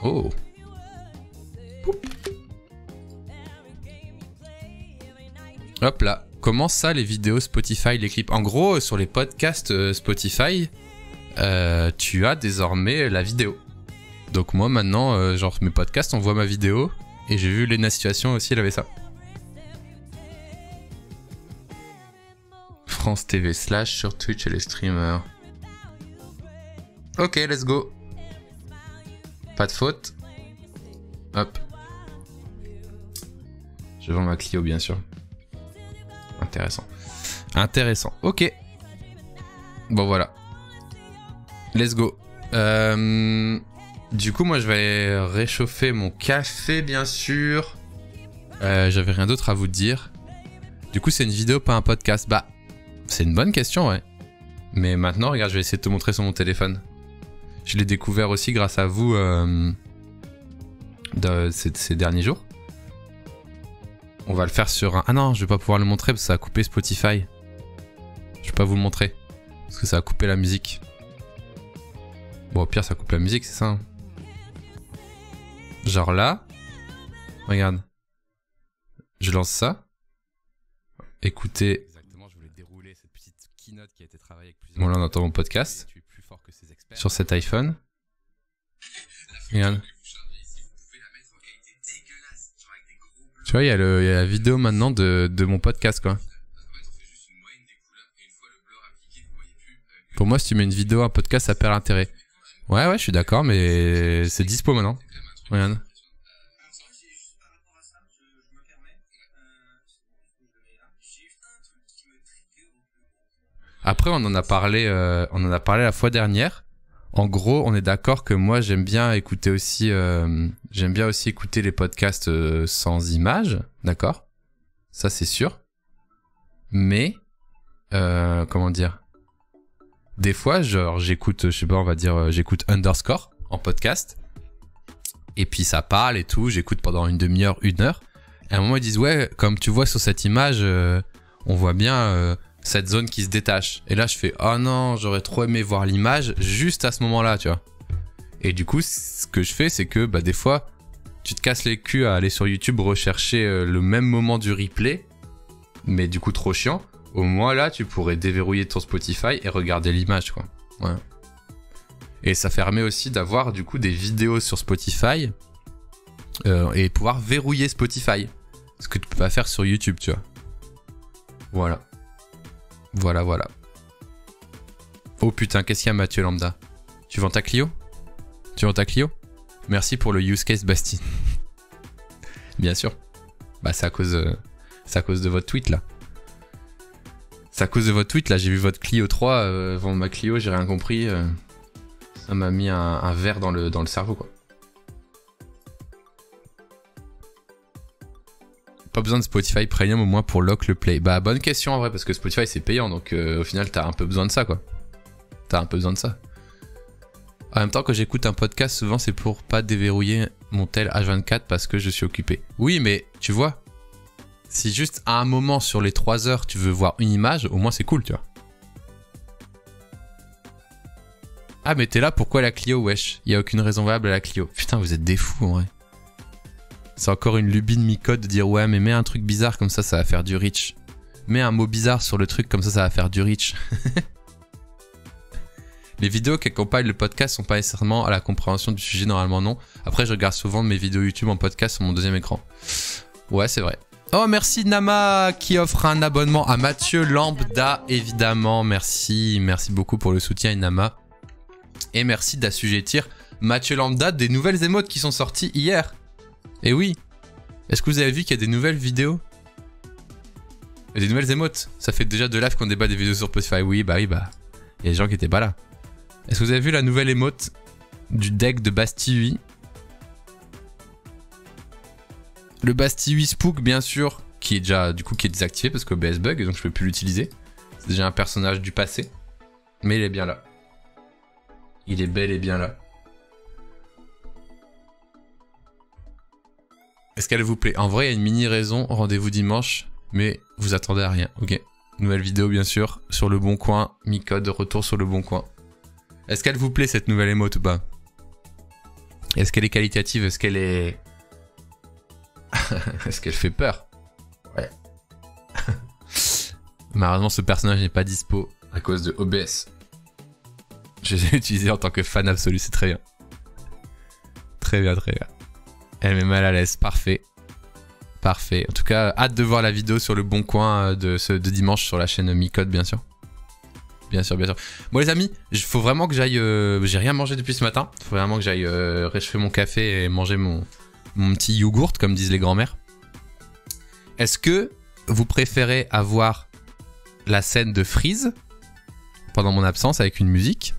Oh. Poup. Hop là. Comment ça les vidéos Spotify, les clips? En gros, sur les podcasts Spotify, tu as désormais la vidéo. Donc moi maintenant, genre mes podcasts, on voit ma vidéo. Et j'ai vu Lena Situation aussi, elle avait ça. France TV Slash sur Twitch et les streamers. Ok, let's go. Pas de faute. Hop. Je vends ma Clio, bien sûr. Intéressant. Intéressant. Ok. Bon, voilà. Let's go. Du coup, moi, je vais réchauffer mon café, bien sûr. J'avais rien d'autre à vous dire. Du coup, c'est une vidéo, pas un podcast. Bah, c'est une bonne question, ouais. Mais maintenant, regarde, je vais essayer de te montrer sur mon téléphone. Je l'ai découvert aussi grâce à vous ces derniers jours. On va le faire sur un... Ah non, je vais pas pouvoir le montrer parce que ça a coupé Spotify. Je vais pas vous le montrer. Parce que ça a coupé la musique. Bon, au pire, ça coupe la musique, c'est ça. Hein. Genre là. Regarde. Je lance ça. Écoutez. Exactement, je voulais dérouler cette petite keynote qui a été travaillée avec plusieurs... Bon, là, on entend mon podcast. Sur cet iPhone. Regarde. Tu vois, il y a la vidéo maintenant de mon podcast, quoi. Pour moi, si tu mets une vidéo, un podcast, ça perd l'intérêt. Ouais, je suis d'accord, mais c'est dispo maintenant. Regarde. Après, on en a parlé la fois dernière. En gros, on est d'accord que moi, j'aime bien aussi écouter les podcasts sans images, d'accord? Ça, c'est sûr. Mais, comment dire? Des fois, genre, j'écoute, je sais pas, on va dire, j'écoute Underscore en podcast. Et puis, ça parle et tout. J'écoute pendant une demi-heure, 1 heure. Et à un moment, ils disent, ouais, comme tu vois sur cette image, on voit bien cette zone qui se détache. Et là, je fais, oh non, j'aurais trop aimé voir l'image juste à ce moment-là, tu vois. Et du coup, ce que je fais, c'est que, bah, des fois, tu te casses les culs à aller sur YouTube rechercher le même moment du replay. Mais du coup, trop chiant. Au moins là, tu pourrais déverrouiller ton Spotify et regarder l'image, quoi. Ouais. Et ça permet aussi d'avoir du coup des vidéos sur Spotify et pouvoir verrouiller Spotify. Ce que tu peux pas faire sur YouTube, tu vois. Voilà. Voilà. Oh putain, qu'est-ce qu'il y a, Mathieu Lambda? Tu vends ta Clio? Merci pour le use case, Bastien. Bien sûr. Bah, c'est à cause de votre tweet, là. C'est à cause de votre tweet, là, j'ai vu votre Clio 3, vendre ma Clio, j'ai rien compris. Ça m'a mis un verre dans le cerveau, quoi. Pas besoin de Spotify Premium au moins pour lock le play. Bah, bonne question en vrai, parce que Spotify c'est payant, donc au final t'as un peu besoin de ça, quoi. En même temps, quand j'écoute un podcast, souvent c'est pour pas déverrouiller mon tel H24 parce que je suis occupé. Oui, mais tu vois, si juste à un moment sur les 3 heures tu veux voir une image, au moins c'est cool, tu vois. Ah, mais t'es là, pourquoi la Clio, wesh? Y a aucune raison valable à la Clio. Putain, vous êtes des fous en vrai. C'est encore une lubie de mi-code de dire ouais, mais mets un truc bizarre comme ça va faire du reach. Mets un mot bizarre sur le truc comme ça va faire du reach. Les vidéos qui accompagnent le podcast sont pas nécessairement à la compréhension du sujet, normalement non. Après, je regarde souvent mes vidéos YouTube en podcast sur mon deuxième écran. Ouais, c'est vrai. Oh, merci Nama qui offre un abonnement à Mathieu Lambda, évidemment. Merci beaucoup pour le soutien, Nama. Et merci d'assujettir Mathieu Lambda des nouvelles émotes qui sont sorties hier. Et oui. Est-ce que vous avez vu qu'il y a des nouvelles vidéos? Il y a des nouvelles émotes. Ça fait déjà 2 lives qu'on débat des vidéos sur Spotify. Oui, bah. Il y a des gens qui étaient pas là. Est-ce que vous avez vu la nouvelle émote du deck de Bastille 8? Le Bastille 8 Spook, bien sûr, qui est déjà qui est désactivé parce que OBS bug, donc je peux plus l'utiliser. C'est déjà un personnage du passé. Mais il est bien là. Il est bel et bien là. Est-ce qu'elle vous plaît? En vrai, il y a une mini raison. Rendez-vous dimanche, mais vous attendez à rien. Ok. Nouvelle vidéo, bien sûr, sur le bon coin. Mi-code, retour sur le bon coin. Est-ce qu'elle vous plaît, cette nouvelle émote ou pas? Est-ce qu'elle est qualitative? Est-ce qu'elle est... Est-ce qu'elle fait peur? Ouais. Malheureusement, ce personnage n'est pas dispo à cause de OBS. Je l'ai utilisé en tant que fan absolu, c'est très bien. Très bien. Elle met mal à l'aise, parfait. Parfait. En tout cas, hâte de voir la vidéo sur le bon coin de dimanche sur la chaîne Mi-Code, bien sûr. Bien sûr. Bon les amis, il faut vraiment que j'aille... j'ai rien mangé depuis ce matin. Il faut vraiment que j'aille réchauffer mon café et manger mon petit yogourt, comme disent les grands-mères. Est-ce que vous préférez avoir la scène de Freeze pendant mon absence avec une musique?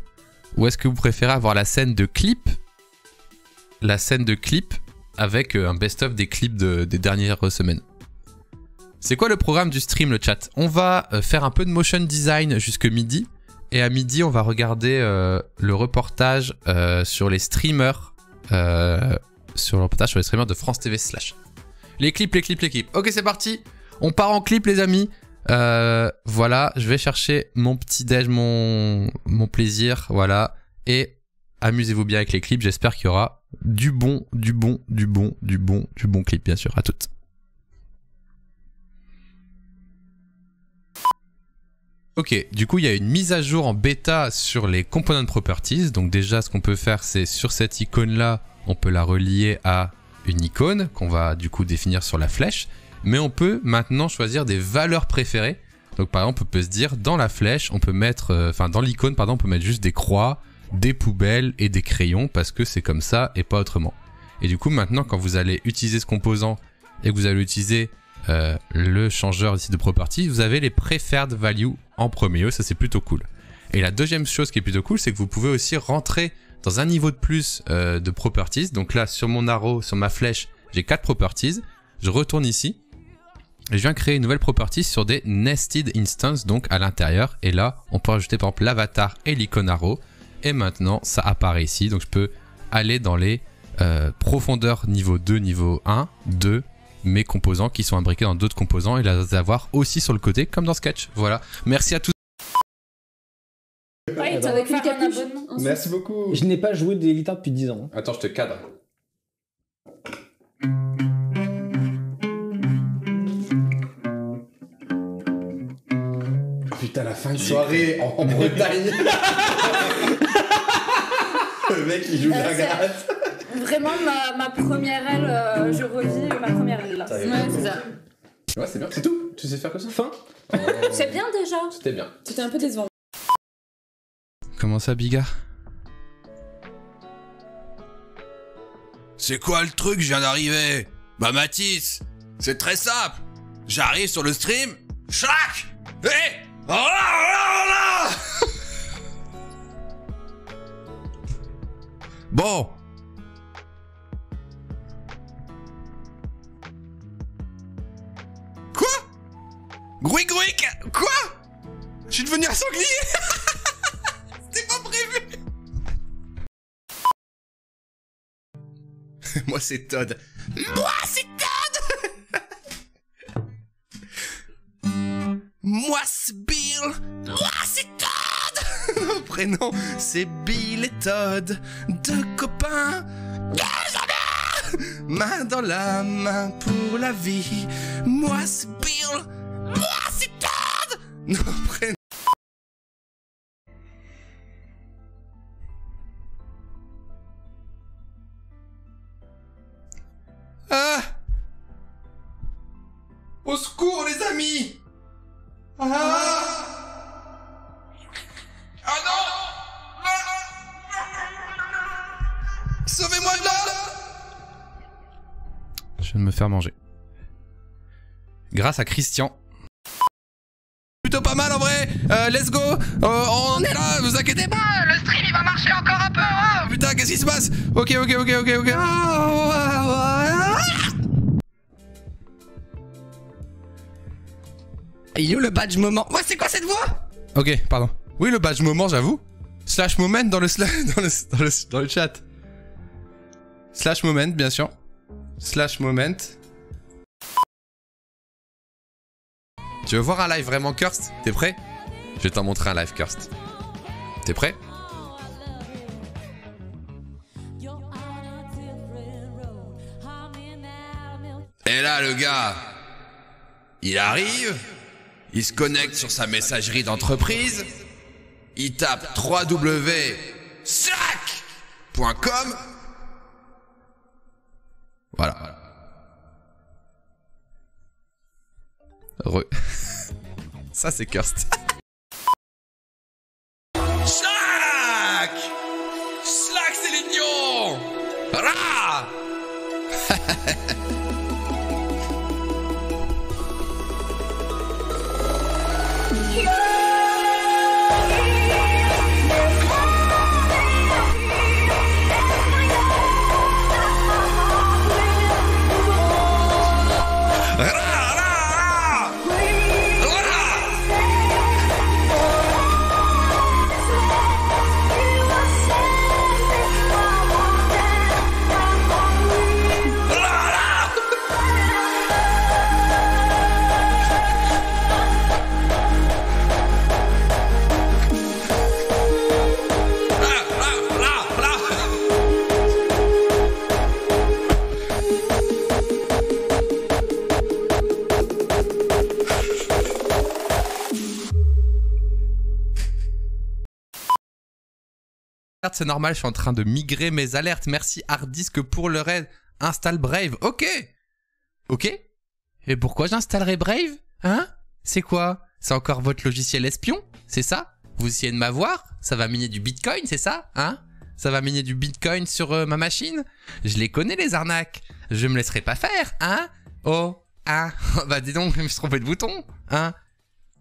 Ou est-ce que vous préférez avoir la scène de clip? La scène de clip avec un best-of des clips des dernières semaines. C'est quoi le programme du stream, le chat? On va faire un peu de motion design jusque midi. Et à midi, on va regarder le reportage sur les streamers. Sur le reportage sur les streamers de France TV /. Les clips. Ok, c'est parti. On part en clip, les amis. Voilà, je vais chercher mon petit déj, mon plaisir. Voilà. Et amusez-vous bien avec les clips. J'espère qu'il y aura du bon clip, bien sûr. À toutes. Ok, du coup, il y a une mise à jour en bêta sur les component properties. Donc déjà, ce qu'on peut faire, c'est sur cette icône-là, on peut la relier à une icône qu'on va du coup définir sur la flèche. Mais on peut maintenant choisir des valeurs préférées. Donc par exemple, on peut se dire, dans la flèche, on peut mettre... dans l'icône, pardon, on peut mettre juste des croix, des poubelles et des crayons parce que c'est comme ça et pas autrement. Et du coup, maintenant, quand vous allez utiliser ce composant et que vous allez utiliser le changeur ici de property, vous avez les preferred value en premier. Ça c'est plutôt cool. Et la deuxième chose qui est plutôt cool, c'est que vous pouvez aussi rentrer dans un niveau de plus de properties. Donc là, sur mon arrow, sur ma flèche, j'ai 4 properties. Je retourne ici. Et je viens créer une nouvelle property sur des nested instances, donc à l'intérieur. Et là, on peut rajouter par exemple l'avatar et l'icône arrow. Et maintenant, ça apparaît ici. Donc je peux aller dans les profondeurs niveau 2, niveau 1, 2, mes composants qui sont imbriqués dans d'autres composants et les avoir aussi sur le côté comme dans Sketch. Voilà. Merci à tous. Ouais, tu avec une capuche. Merci beaucoup. Je n'ai pas joué des guitares depuis 10 ans. Attends, je te cadre. Putain, la fin de soirée en Bretagne. Le mec, il joue de la gratte. Vraiment, ma première aile, je revis ma première aile là. Ouais, c'est ça. Ouais, c'est bien. C'est tout. Tu sais faire que ça. Fin. C'est bien déjà. C'était bien. C'était un peu décevant. Comment ça, Bigard? C'est quoi le truc? Je viens d'arriver. Bah Mathis, c'est très simple. J'arrive sur le stream, chlac. Hé, oh là, oh là, oh là. Bon. Quoi? Grouic grouic. Quoi? Je suis devenu un sanglier. C'était pas prévu. Moi c'est Todd. Moi c'est Todd. Moi c'est Bill. Moi c'est Todd. Mon prénom c'est Bill et Todd. Deux copains. Main dans la main pour la vie. Moi c'est Bill. Moi c'est Todd. Mon prénom. Ah! Au secours, les amis! Ah! Ah non! Sauvez-moi de là! Je viens de me faire manger. Grâce à Christian. Plutôt pas mal en vrai! Let's go! On est là, vous inquiétez pas! Le stream il va marcher encore un peu! Oh, putain, qu'est-ce qui se passe? Ok. Il est où le badge moment? Ouais, c'est quoi cette voix? Ok, pardon. Oui, le badge moment, j'avoue. Slash moment dans le chat. Slash moment, bien sûr. Slash moment. Tu veux voir un live vraiment cursed? T'es prêt? Je vais t'en montrer un live cursed. T'es prêt? Et là, le gars, il arrive, il se connecte sur sa messagerie d'entreprise, il tape www.slack.com. Voilà. Ça, c'est cursed. Slack! Slack, c'est l'union! Rah! C'est normal, je suis en train de migrer mes alertes. Merci Harddisk pour le raid. Installe Brave. Ok. Et pourquoi j'installerai Brave? Hein? C'est quoi? C'est encore votre logiciel espion? C'est ça? Vous essayez de m'avoir? Ça va miner du bitcoin, c'est ça? Hein? Ça va miner du bitcoin sur ma machine? Je les connais les arnaques. Je me laisserai pas faire, hein? Oh, Ah, bah dis donc, je me suis trompé de bouton. Hein?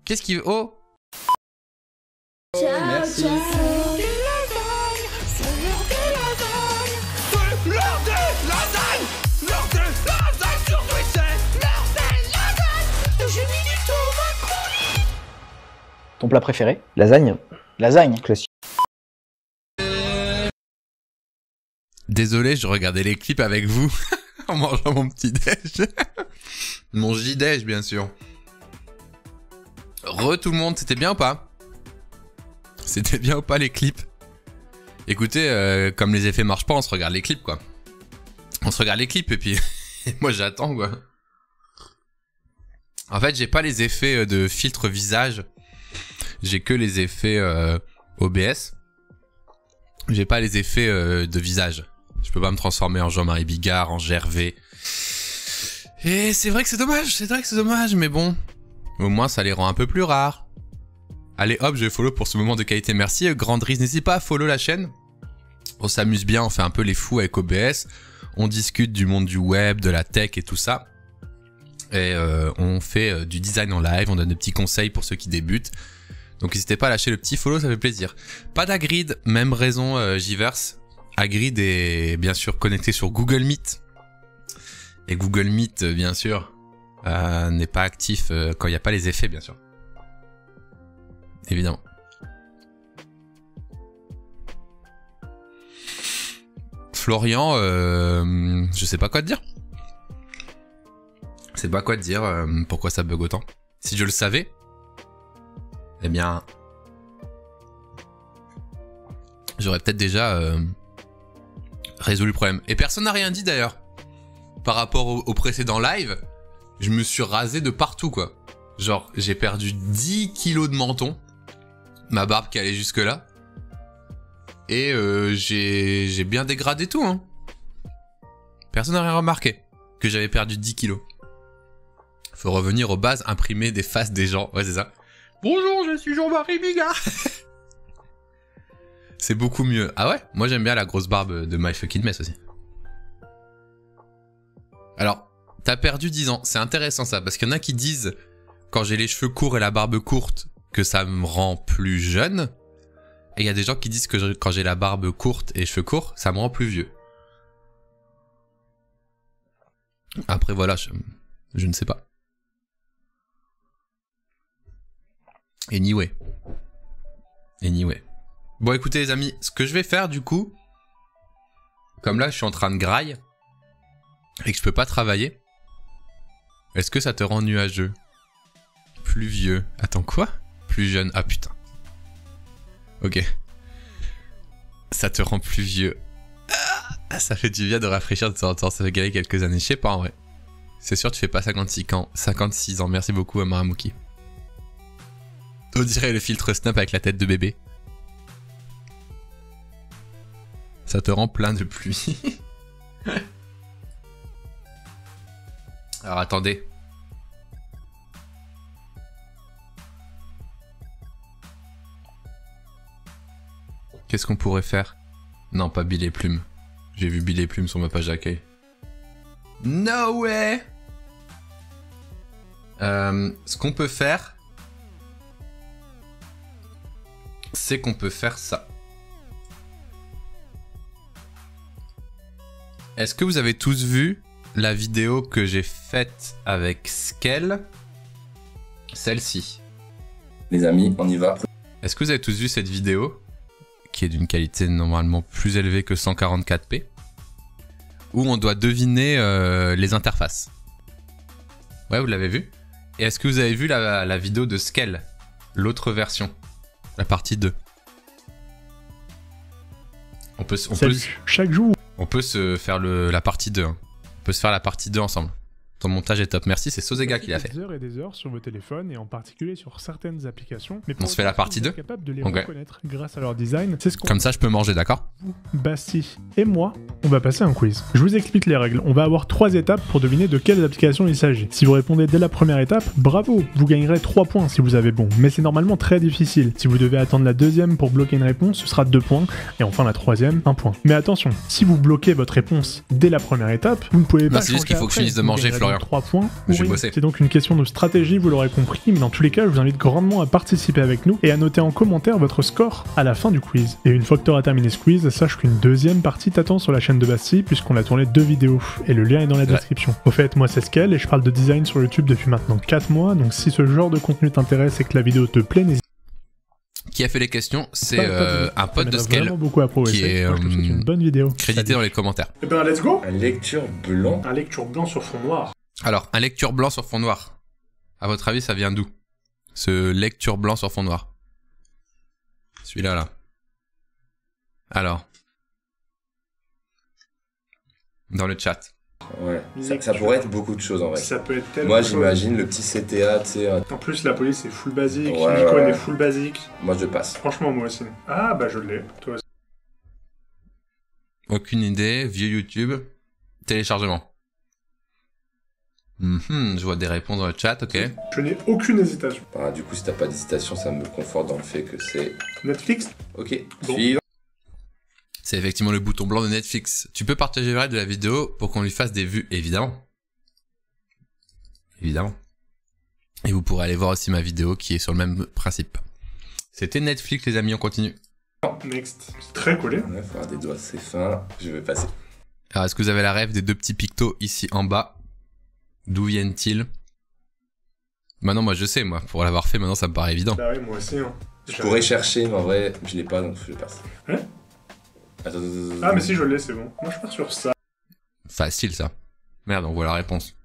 Qu'est-ce qu'il veut? Oh! Ciao, Merci. ciao. C'est l'heure des lasagnes. L'heure des lasagnes sur Twitch, c'est l'heure des lasagnes. Et j'ai mis du tomate coulis. Ton plat préféré? Lasagne. Lasagne, classique. Désolé, je regardais les clips avec vous en mangeant mon petit déj. Mon J-déj, bien sûr. Tout le monde, c'était bien ou pas? C'était bien ou pas les clips? Écoutez, comme les effets marchent pas, on se regarde les clips quoi. On se regarde les clips et puis moi j'attends quoi. En fait, j'ai pas les effets de filtre visage. J'ai que les effets OBS. J'ai pas les effets de visage. Je peux pas me transformer en Jean-Marie Bigard, en Gervais. Et c'est vrai que c'est dommage, mais bon. Au moins, ça les rend un peu plus rares. Allez hop, je vais follow pour ce moment de qualité, merci. Grandriz, n'hésitez pas à follow la chaîne. On s'amuse bien, on fait un peu les fous avec OBS. On discute du monde du web, de la tech et tout ça. Et on fait du design en live, on donne des petits conseils pour ceux qui débutent. Donc n'hésitez pas à lâcher le petit follow, ça fait plaisir. Pas d'Agrid, même raison Giverse. Agrid est bien sûr connecté sur Google Meet. Et Google Meet, bien sûr, n'est pas actif quand il n'y a pas les effets, bien sûr. Évidemment. Florian, je sais pas quoi te dire. Je sais pas quoi te dire, pourquoi ça bug autant. Si je le savais, eh bien, j'aurais peut-être déjà résolu le problème. Et personne n'a rien dit d'ailleurs. Par rapport au précédent live, je me suis rasé de partout quoi. Genre, j'ai perdu 10 kilos de menton. Ma barbe qui allait jusque là. Et j'ai bien dégradé tout hein. Personne n'a rien remarqué que j'avais perdu 10 kilos. Faut revenir aux bases, imprimer des faces des gens. Ouais c'est ça. Bonjour, je suis Jean-Marie Bigard. C'est beaucoup mieux. Ah ouais? Moi j'aime bien la grosse barbe de My Fucking Mess aussi. Alors, t'as perdu 10 ans. C'est intéressant ça, parce qu'il y en a qui disent, quand j'ai les cheveux courts et la barbe courte, que ça me rend plus jeune. Et il y a des gens qui disent que quand j'ai la barbe courte et les cheveux courts, ça me rend plus vieux. Après voilà, je ne sais pas. Anyway. Bon écoutez les amis, ce que je vais faire du coup, comme là je suis en train de graille, et que je peux pas travailler, est-ce que ça te rend nuageux? Plus vieux. Attends quoi? Plus jeune. Ah putain. Ok. Ça te rend plus vieux. Ah, ça fait du bien de rafraîchir de temps en temps, ça fait gagner quelques années. Je sais pas en vrai. C'est sûr tu fais pas 56 ans. Merci beaucoup à Maramouki. On dirait le filtre Snap avec la tête de bébé. Ça te rend plein de pluie. Alors attendez. Qu'est-ce qu'on pourrait faire? Non, pas Bill et Plume. J'ai vu Bill et Plume sur ma page d'accueil. No way! Ce qu'on peut faire, c'est qu'on peut faire ça. Est-ce que vous avez tous vu la vidéo que j'ai faite avec Skell? Celle-ci. Les amis, on y va. Est-ce que vous avez tous vu cette vidéo, qui est d'une qualité normalement plus élevée que 144p, où on doit deviner les interfaces? Ouais, vous l'avez vu? Et est-ce que vous avez vu la vidéo de Skell, l'autre version, la partie 2? Chaque jour. On peut se faire la partie 2. Hein. On peut se faire la partie 2 ensemble. Ton montage est top. Merci, c'est Sozega qui l'a fait. Des heures et des heures sur vos téléphones et en particulier sur certaines applications. Mais on se fait la partie 2 capable de les reconnaître grâce à leur design. C'est ce qu'on Comme ça, je peux manger, d'accord? Basti et moi, on va passer à un quiz. Je vous explique les règles. On va avoir 3 étapes pour deviner de quelles applications il s'agit. Si vous répondez dès la première étape, bravo, vous gagnerez 3 points si vous avez bon, mais c'est normalement très difficile. Si vous devez attendre la deuxième pour bloquer une réponse, ce sera 2 points, et enfin la troisième, 1 point. Mais attention, si vous bloquez votre réponse dès la première étape, vous ne pouvez pas Non, c'est juste qu'il faut que je finisse de manger, Florian. 3 points. Je vais Oui, bosser. c'est donc une question de stratégie, vous l'aurez compris, mais dans tous les cas, je vous invite grandement à participer avec nous et à noter en commentaire votre score à la fin du quiz. Et une fois que tu auras terminé ce quiz, sache qu'une deuxième partie t'attend sur la chaîne de Bastille puisqu'on a tourné 2 vidéos et le lien est dans la description. Au fait, moi c'est Skel et je parle de design sur YouTube depuis maintenant 4 mois, donc si ce genre de contenu t'intéresse et que la vidéo te plaît, n'hésite Qui a fait les questions, c'est pas un pote de Skel beaucoup à qui est une bonne vidéo. crédité dans les commentaires. Eh ben, let's go. Un lecture blanc. Un lecture blanc sur fond noir. Alors, un lecture blanc sur fond noir. À votre avis, ça vient d'où? Ce lecture blanc sur fond noir. Celui-là, là. Alors. Dans le chat. Ouais. Ça pourrait être beaucoup de choses en vrai. Ça peut être tellement. Moi j'imagine le petit CTA, tu sais. En plus, la police est full basique, Ouais, Nikon ouais. est full basique. Moi je passe. Franchement, moi aussi. Ah, bah je l'ai. Toi aussi. Aucune idée. Vieux YouTube. Téléchargement. Je vois des réponses dans le chat, ok. Je n'ai aucune hésitation. Bah, du coup, si t'as pas d'hésitation, ça me conforte dans le fait que c'est. Netflix. Ok, Bon. suivant. C'est effectivement le bouton blanc de Netflix. Tu peux partager le reste de la vidéo pour qu'on lui fasse des vues, évidemment. Évidemment. Et vous pourrez aller voir aussi ma vidéo qui est sur le même principe. C'était Netflix, les amis, on continue. Next. C'est très collé. Ouais, faut avoir des doigts assez fins. Je vais passer. Alors, est-ce que vous avez la rêve des 2 petits pictos ici en bas? D'où viennent-ils? Maintenant, moi, je sais, moi. Pour l'avoir fait, maintenant, ça me paraît évident. Bah oui, moi aussi. Hein. Je pourrais chercher, mais en vrai, je l'ai pas, donc je passe. Hein? Attends. Ah, mais si, je l'ai, c'est bon. Moi, je pars sur ça. Facile, ça. Merde, on voit la réponse.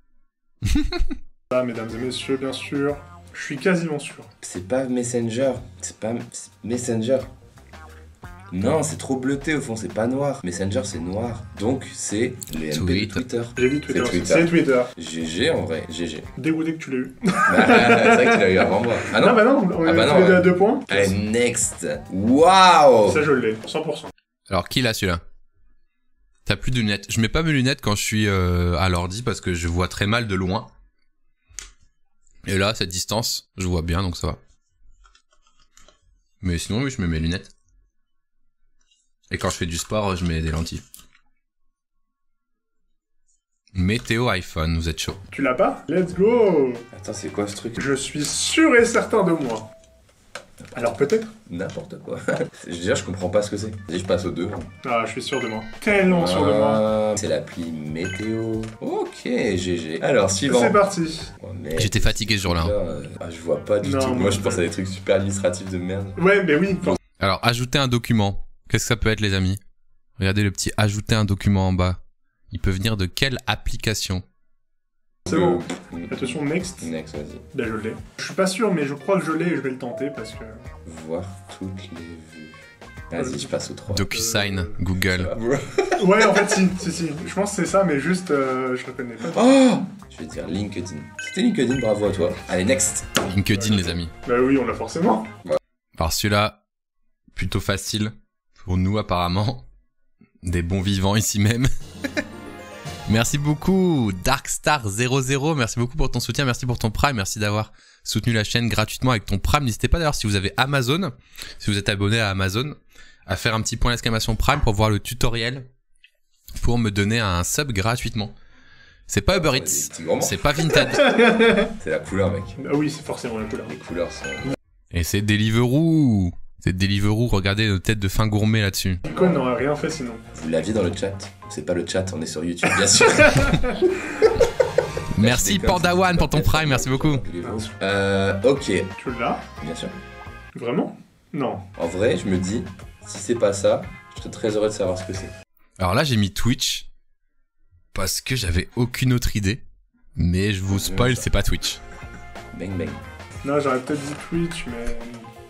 Ah, mesdames et messieurs, bien sûr. Je suis quasiment sûr. C'est pas Messenger. C'est pas Messenger. Non, c'est trop bleuté au fond, c'est pas noir. Messenger, c'est noir. Donc, c'est les MP de Twitter. J'ai vu Twitter. C'est Twitter. C'est Twitter. GG en vrai, GG. Dégoûté que tu l'aies eu. Bah, c'est vrai que tu l'as eu avant moi. Ah non, bah non, on est bah tous non, les deux à ouais. 2 points. Allez, next. Waouh. Ça, je l'ai, 100%. Alors, qui l'a celui-là? T'as plus de lunettes. Je mets pas mes lunettes quand je suis à l'ordi parce que je vois très mal de loin. Et là, cette distance, je vois bien, donc ça va. Mais sinon, oui, je mets mes lunettes. Et quand je fais du sport, je mets des lentilles. Météo iPhone, vous êtes chaud. Tu l'as pas? Let's go. Attends, c'est quoi ce truc? Je suis sûr et certain de moi. Alors peut-être? N'importe quoi. Je veux dire, je comprends pas ce que c'est. Vas-y, je passe au 2. Ah, je suis sûr de moi. Tellement sûr de moi. C'est l'appli météo. Ok, GG. Alors, suivant. C'est parti. Oh, merde. J'étais fatigué ce jour-là. Hein. Ah, je vois pas du Non, tout. moi, Moi, je pense à des trucs super administratifs de merde. Ouais, mais oui. Alors, ajouter un document. Qu'est-ce que ça peut être, les amis? Regardez le petit ajouter un document en bas. Il peut venir de quelle application? C'est bon. Attention, next. Next, vas-y. Bah, je l'ai. Je suis pas sûr, mais je crois que je l'ai et je vais le tenter parce que. Voir toutes les vues. Vas-y, je passe au 3. DocuSign, Google. Ouais, en fait, si. Je pense que c'est ça, mais juste, je reconnais pas. Oh, je vais dire LinkedIn. C'était LinkedIn, bravo à toi. Allez, next. LinkedIn, les amis. Bah oui, on l'a forcément. Alors celui-là, plutôt facile. Pour nous, apparemment. Des bons vivants ici même. Merci beaucoup, Darkstar00. Merci beaucoup pour ton soutien. Merci pour ton Prime. Merci d'avoir soutenu la chaîne gratuitement avec ton Prime. N'hésitez pas d'ailleurs, si vous avez Amazon, si vous êtes abonné à Amazon, à faire un petit point d'exclamation Prime pour voir le tutoriel pour me donner un sub gratuitement. C'est pas Uber Eats, c'est pas Vinted. C'est la couleur, mec. Ah oui, c'est forcément la couleur. Les couleurs sont... Et c'est Deliveroo. C'est Deliveroo, regardez nos têtes de fin gourmet là-dessus. Nikon n'aurait rien fait sinon. Vous l'aviez dans le chat. C'est pas le chat, on est sur YouTube, bien sûr. Merci Pandawan pour ton Prime, merci beaucoup. Ok. Tu l'as? Bien sûr. Vraiment? Non. En vrai, je me dis, si c'est pas ça, je serais très heureux de savoir ce que c'est. Alors là, j'ai mis Twitch parce que j'avais aucune autre idée. Mais je vous spoil, c'est pas Twitch. Bang bang. Non, j'aurais peut-être dit Twitch, mais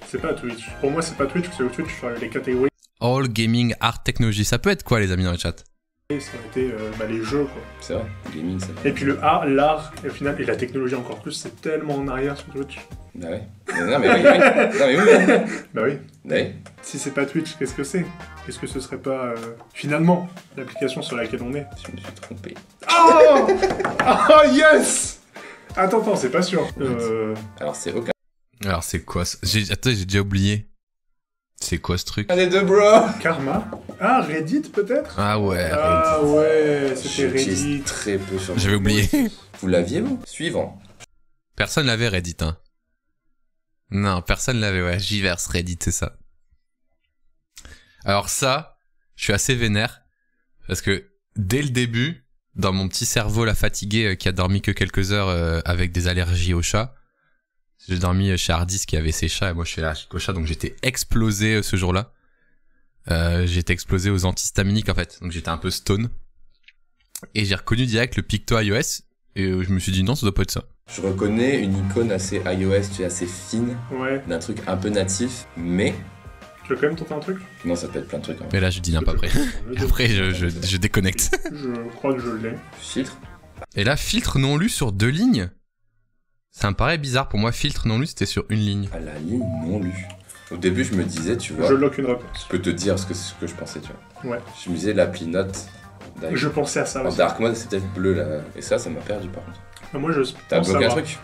c'est pas Twitch. Pour moi, c'est pas Twitch, c'est au Twitch sur les catégories. All Gaming Art Technology. Ça peut être quoi, les amis, dans le chat? Ça aurait été les jeux, quoi. C'est vrai, gaming, ça. Et puis le art, l'art, et au final, et la technologie encore plus, c'est tellement en arrière sur Twitch. Bah ouais. Non mais oui. Non mais oui. Bah oui. Ouais. Si c'est pas Twitch, qu'est-ce que c'est? Est-ce que ce serait pas, finalement, l'application sur laquelle on est? Je me suis trompé. Oh oh yes. Attends, c'est pas sûr. Alors c'est aucun. Alors c'est quoi ça? Attends, j'ai déjà oublié. C'est quoi ce truc? Un des deux, bro. Karma. Ah, Reddit peut-être? Ah ouais. Ah ouais, c'était J'utilise Reddit. très peu sur. J'avais oublié. Vous l'aviez, vous? Suivant. Personne l'avait Reddit, hein. Non, personne l'avait, ouais. Giverse Reddit, c'est ça. Alors ça, je suis assez vénère. Parce que dès le début, dans mon petit cerveau là fatigué qui a dormi que quelques heures avec des allergies aux chats, j'ai dormi chez Hardis qui avait ses chats et moi je suis allergique aux chats, donc j'étais explosé ce jour-là. J'étais explosé aux antihistaminiques en fait, donc j'étais un peu stone. Et j'ai reconnu direct le picto iOS et je me suis dit non, ça doit pas être ça. Je reconnais une icône assez iOS, tu sais, assez fine, Ouais. d'un truc un peu natif, mais... Tu veux quand même tenter un truc? Non, ça peut être plein de trucs. Hein. Mais là je dis n'importe quoi. Après je déconnecte. Je crois que je l'ai. Filtre. Et là, filtre non lu sur 2 lignes. Ça me paraît bizarre pour moi, filtre non lu c'était sur 1 ligne. À la ligne non lue. Au début, je me disais, tu vois... Je lock une réponse. Je peux te dire ce que je pensais, tu vois. Ouais. Je me disais l'appli Note. Je pensais à ça En aussi. dark mode, c'est peut-être bleu là. Et ça m'a perdu par contre. Ah, moi je T'as pense bloqué un savoir. truc?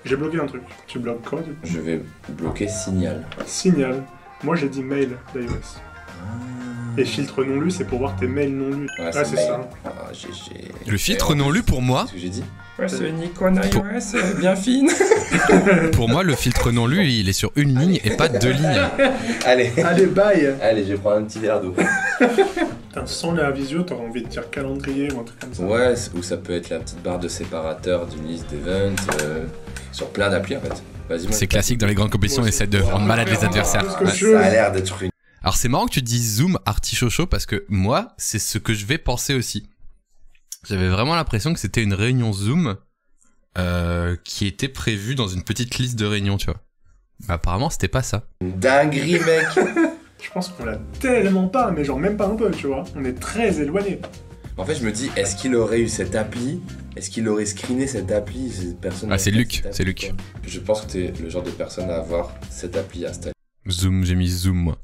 J'ai bloqué un truc. Tu bloques quoi du coup? Je vais bloquer signal. Signal. Moi j'ai dit mail d'iOS. Et filtre non lu, c'est pour voir tes mails non lus. Ouais, Ah, c'est mail. ça. Ah, GG. Le filtre non lu pour moi, Qu'est-ce que j'ai dit? Ouais, c'est une icône iOS bien fine. pour moi le filtre non lu il est sur 1 ligne et pas 2 lignes. Allez. Allez, bye. Allez, je vais prendre un petit verre d'eau. Putain, sans la visio, t'aurais envie de dire calendrier ou un truc comme ça. Ouais, ou ça peut être la petite barre de séparateur d'une liste d'events, sur plein d'applis en fait. Vas-y, moi, C'est classique dans les grandes compétitions, on essaie de rendre malade les adversaires. Qu'est-ce que Ouais, tu veux? ça a l'air d'être une... Alors c'est marrant que tu dises zoom artichocho parce que moi c'est ce que je vais penser aussi. J'avais vraiment l'impression que c'était une réunion Zoom qui était prévue dans une petite liste de réunions, tu vois. Apparemment c'était pas ça. dinguerie, mec. Je pense qu'on l'a tellement pas, mais genre même pas un peu, tu vois. On est très éloigné. En fait, je me dis, est-ce qu'il aurait eu cette appli? Est-ce qu'il aurait screené cette appli? Cette personne Ah, c'est n'a pas Luc, cette appli, c'est Luc. quoi. Je pense que t'es le genre de personne à avoir cette appli installée. Zoom, j'ai mis zoom moi.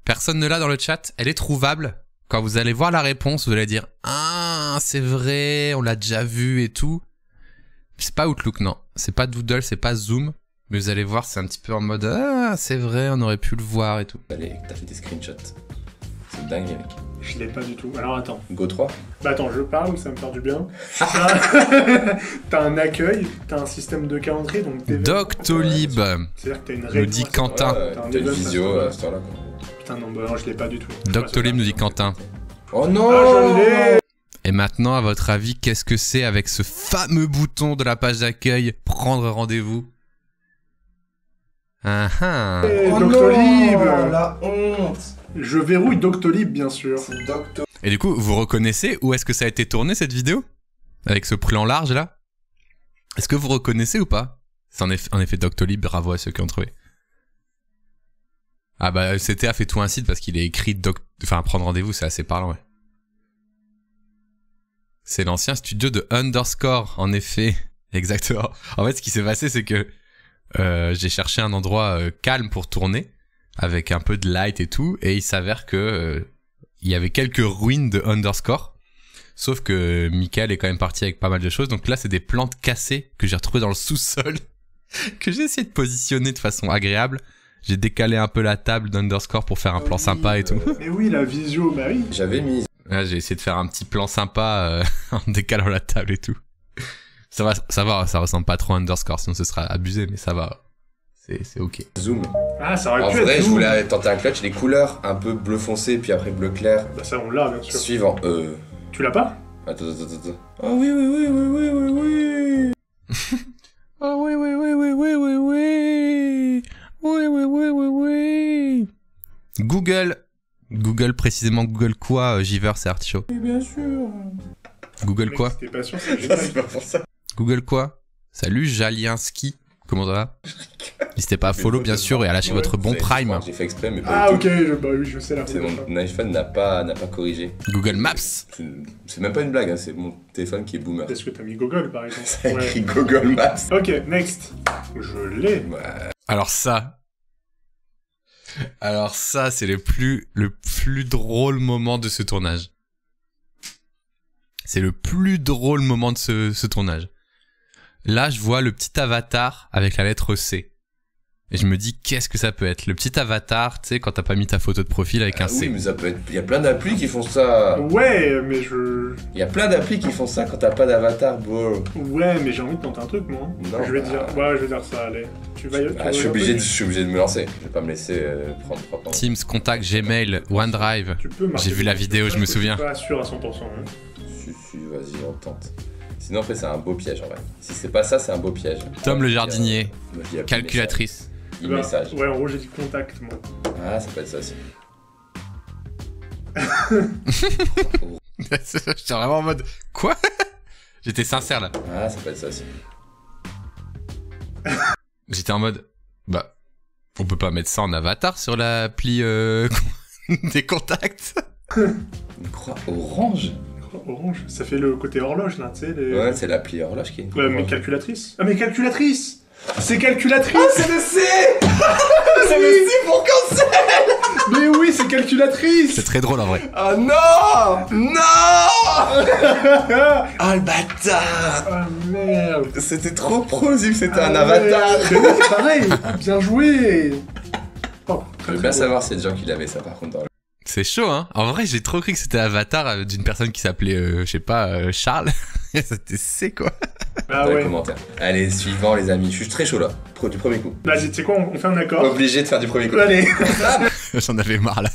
Personne ne l'a dans le chat, elle est trouvable. Quand vous allez voir la réponse, vous allez dire « Ah, c'est vrai, on l'a déjà vu et tout ». C'est pas Outlook, non. C'est pas Doodle, c'est pas Zoom. Mais vous allez voir, c'est un petit peu en mode « Ah, c'est vrai, on aurait pu le voir et tout ». Allez, t'as fait des screenshots. C'est dingue, mec. Je l'ai pas du tout. Alors attends. Go 3. Bah attends, je parle, ça me fait du bien. T'as un accueil, t'as un système de calendrier, donc... Doctolib, C'est-à-dire que t'as une nous règle. dit Quentin. T'as un T'as une event visio à à cette heure-là, quoi. Putain, non, bah non, je l'ai pas du tout. Doctolib nous dit Quentin. Oh non, Ah, je l'ai. Et maintenant, à votre avis, qu'est-ce que c'est avec ce fameux bouton de la page d'accueil « Prendre rendez-vous » Ah ah. Eh, Oh Doctolib. non, la honte. Je verrouille Doctolib, bien sûr. C'est Docto. Et du coup, vous reconnaissez où est-ce que ça a été tourné cette vidéo? Avec ce plan large là? Est-ce que vous reconnaissez ou pas? C'est en effet Doctolib, bravo à ceux qui ont trouvé. Ah bah CTA fait tout un site parce qu'il est écrit enfin prendre rendez-vous, c'est assez parlant, ouais. C'est l'ancien studio de Underscore, en effet. Exactement. En fait, ce qui s'est passé, c'est que j'ai cherché un endroit calme pour tourner, avec un peu de light et tout, et il s'avère que il y avait quelques ruines de Underscore, sauf que Michael est quand même parti avec pas mal de choses, donc là c'est des plantes cassées que j'ai retrouvées dans le sous-sol, que j'ai essayé de positionner de façon agréable. J'ai décalé un peu la table d'Underscore pour faire un plan sympa et tout. Mais oui, la visio, bah oui. J'avais mis. Là, j'ai essayé de faire un petit plan sympa en décalant la table et tout. Ça va, ça ressemble pas trop à Underscore, sinon ce sera abusé, mais ça va. C'est ok. Zoom. Ah, ça aurait En pu vrai, être je nous. voulais tenter un clutch. Les couleurs, un peu bleu foncé, puis après bleu clair. Bah ça, on l'a, bien sûr. Suivant. Tu l'as pas? Attends. Oh oui. Oh oui. Google précisément Google quoi, Giver, c'est Artichaut. Oui, bien sûr. Google Mec, quoi? C'était pas sûr, c'est génial. C'est pas pour ça. Google quoi? Salut Jalienski. comment ça va? N'hésitez pas à follow bien sûr et à lâcher votre bon prime. J'ai fait exprès, mais pas Ah du tout. ok, bah oui, je sais la C'est réponse. mon iPhone n'a pas corrigé. Google Maps. C'est même pas une blague, hein, c'est mon téléphone qui est boomer. Est-ce que t'as mis Google par exemple? Ça a écrit Google Maps. Ok, next. Je l'ai. Alors ça c'est le plus drôle moment de ce tournage. C'est le plus drôle moment de ce tournage. Là, je vois le petit avatar avec la lettre C. Et je me dis, qu'est-ce que ça peut être? Le petit avatar, tu sais, quand t'as pas mis ta photo de profil avec un C. Oui, mais ça peut être... Il y a plein d'applis qui font ça. Ouais, mais je... Il y a plein d'applis qui font ça quand t'as pas d'avatar, bro. Ouais, mais j'ai envie de tenter un truc, moi. Non, je vais dire... Ouais, je vais dire ça, allez. Tu vas je suis obligé de me lancer. Je vais pas me laisser prendre 3 points. Teams, Contact, Gmail, OneDrive. J'ai vu la vidéo, je me souviens. Je suis pas sûr à 100%. Hein. Si, vas-y, on tente. Sinon, après, c'est un beau piège en vrai. Si c'est pas ça, c'est un beau piège. Tom le jardinier. Moi, je dis Calculatrice. E-message. Ouais, en gros, j'ai dit contact, moi. Ah, ça peut être ça aussi. J'étais vraiment en mode... Quoi? J'étais sincère là. Ah, ça peut être ça aussi. J'étais en mode... Bah... On peut pas mettre ça en avatar sur l'appli des contacts. Une croix orange. Orange, ça fait le côté horloge là, tu sais. Les... Ouais, c'est l'appli horloge qui est une croix Ouais, mais orange. calculatrice. Ah, mais calculatrice! C'est calculatrice! Ah, c'est le C! C'est le C pour cancel! Mais oui, c'est calculatrice! C'est très drôle en vrai. Ah non! Non! Ah le bâtard! Ah merde! C'était trop plausible, c'était un ouais. avatar! Mais oui, c'est pareil! Bien joué! Oh, Je veux bien savoir si y a des gens qui l'avaient ça par contre dans le... C'est chaud, hein. En vrai, j'ai trop cru que c'était Avatar d'une personne qui s'appelait, je sais pas, Charles. C'était C, quoi. Ah dans les ouais. commentaires. Allez, suivant les amis, je suis très chaud là. Du premier coup. Vas-y, tu sais quoi, on fait un accord. Obligé de faire du premier coup. Allez! J'en avais marre, là.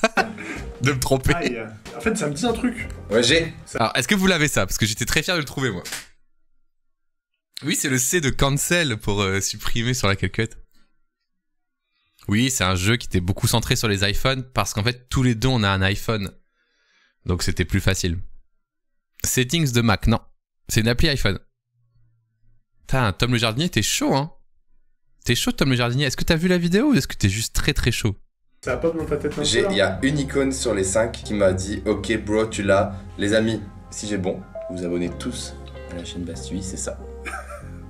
De me tromper. Aïe. En fait, ça me dit un truc. Ouais, j'ai. Alors, est-ce que vous l'avez ça? Parce que j'étais très fier de le trouver, moi. Oui, c'est le C de cancel pour supprimer sur la calculette. Oui, c'est un jeu qui était beaucoup centré sur les iPhones parce qu'en fait, tous les deux, on a un iPhone. Donc, c'était plus facile. Settings de Mac, non. C'est une appli iPhone. Putain, Tom le jardinier, t'es chaud, hein. T'es chaud, Tom le jardinier. Est-ce que t'as vu la vidéo ou est-ce que t'es juste très très chaud? Ça va pas dans ta tête un peu, Il là y a une icône sur les 5 qui m'a dit ok bro tu l'as. Les amis, si j'ai bon, vous vous abonnez tous à la chaîne Bastui, c'est ça.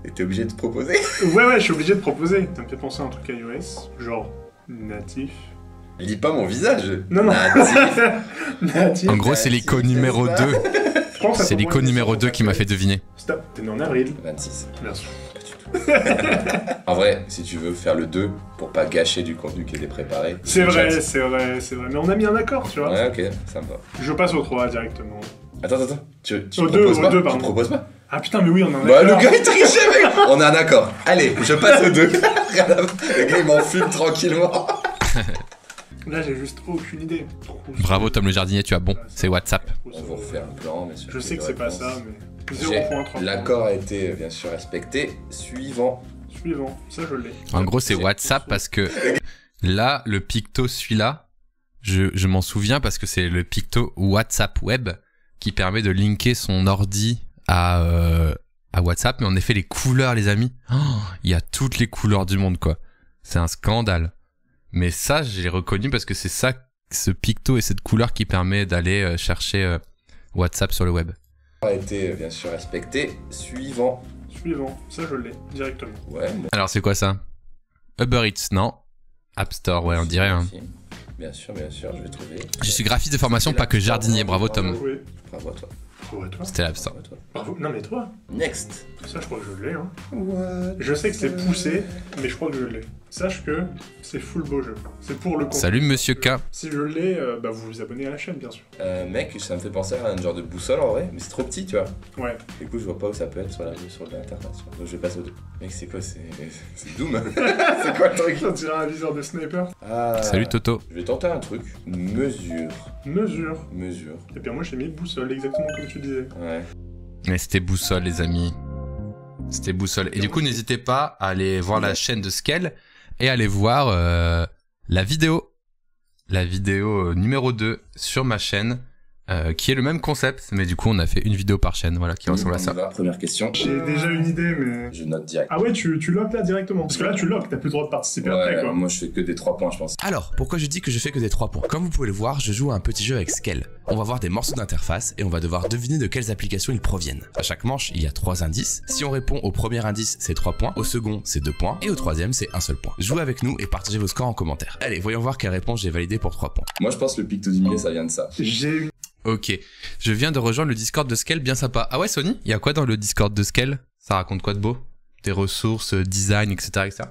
Et t'es obligé de te proposer. Ouais, je suis obligé de proposer. Ça me fait penser à un truc iOS, genre natif. Lis pas mon visage. Non. Natif. Natif. En gros, c'est l'icône numéro 2. Je pense que ça C'est peut l'icône moins numéro être 2 qui m'a fait deviner. Stop, t'es né en avril. 26. Merci. En vrai, si tu veux faire le 2 pour pas gâcher du contenu qui était préparé. C'est vrai, chat. c'est vrai. Mais on a mis un accord, tu vois. Ouais, ok, ça me va. Je passe au 3 directement. Attends. Tu Au proposes deux, pas? au deux, pardon. Tu proposes pas? Ah putain, mais oui, on a un Bah, accord. le gars il trichait, mec! On a un accord. Allez, je passe au 2. Le gars il m'en fume tranquillement. Là, j'ai juste aucune idée. Bravo, Tom le jardinier, tu as bon. C'est WhatsApp. On va refaire un plan, mais Je sais que c'est pas ça, mais. 0 J'ai- points, 3 points. L'accord a été bien sûr respecté. Suivant. Suivant, ça je l'ai. En gros, c'est WhatsApp parce que là, le picto, celui-là, je m'en souviens parce que c'est le picto WhatsApp Web qui permet de linker son ordi à WhatsApp. Mais en effet, les couleurs, les amis, il y a toutes les couleurs du monde, quoi. C'est un scandale. Mais ça, j'ai reconnu parce que c'est ça, ce picto et cette couleur qui permet d'aller chercher WhatsApp sur le web. A été bien sûr respecté. Suivant. Suivant, ça je l'ai, directement. Ouais, bon. Alors, c'est quoi ça? Uber Eats, non. App Store, ouais, on dirait. Hein. Bien sûr, je vais trouver. Je suis graphiste de formation, pas que jardinier. Bravo, Tom. Oui. Bravo à toi. Bravo à toi. C'était l'App Store. Bravo à toi. Bravo. Non mais toi, Next. ça je crois que je l'ai. Hein. Je sais que c'est poussé, mais je crois que je l'ai. Sache que c'est full beau jeu. C'est pour le compte. Salut, Monsieur K. Si je l'ai, bah vous vous abonnez à la chaîne bien sûr. Mec, ça me fait penser à un genre de boussole en vrai, mais c'est trop petit, tu vois. Ouais. Du coup, je vois pas où ça peut être sur l'internet. Donc je vais passer au 2. Mec, c'est quoi? C'est Doom. C'est quoi le truc? On dirait un viseur de sniper. Ah. Salut, Toto. Je vais tenter un truc. Mesure. Et puis moi j'ai mis boussole exactement comme tu disais. Ouais. Mais c'était boussole, les amis. C'était boussole. Et du coup, n'hésitez pas à aller voir la chaîne de Scale et aller voir la vidéo. La vidéo numéro 2 sur ma chaîne qui est le même concept, mais du coup on a fait une vidéo par chaîne, voilà, qui ressemble à ça. Première question. J'ai déjà une idée, mais... Je note direct. Ah ouais, tu lock là directement. Parce que là, tu lock, t'as plus le droit de participer après, quoi. Moi je fais que des 3 points, je pense. Alors, pourquoi je dis que je fais que des 3 points? Comme vous pouvez le voir, je joue à un petit jeu avec Skell. On va voir des morceaux d'interface et on va devoir deviner de quelles applications ils proviennent. À chaque manche, il y a 3 indices. Si on répond au premier indice, c'est 3 points, au second, c'est 2 points, et au troisième, c'est 1 seul point. Jouez avec nous et partagez vos scores en commentaire. Allez, voyons voir quelle réponse j'ai validée pour 3 points. Moi je pense que le picto du milieu, ça vient de ça. J'ai une... Ok, je viens de rejoindre le Discord de Skell, bien sympa. Ah ouais, Sony, il y a quoi dans le Discord de Skell? Ça raconte quoi de beau? Des ressources, design, etc., etc.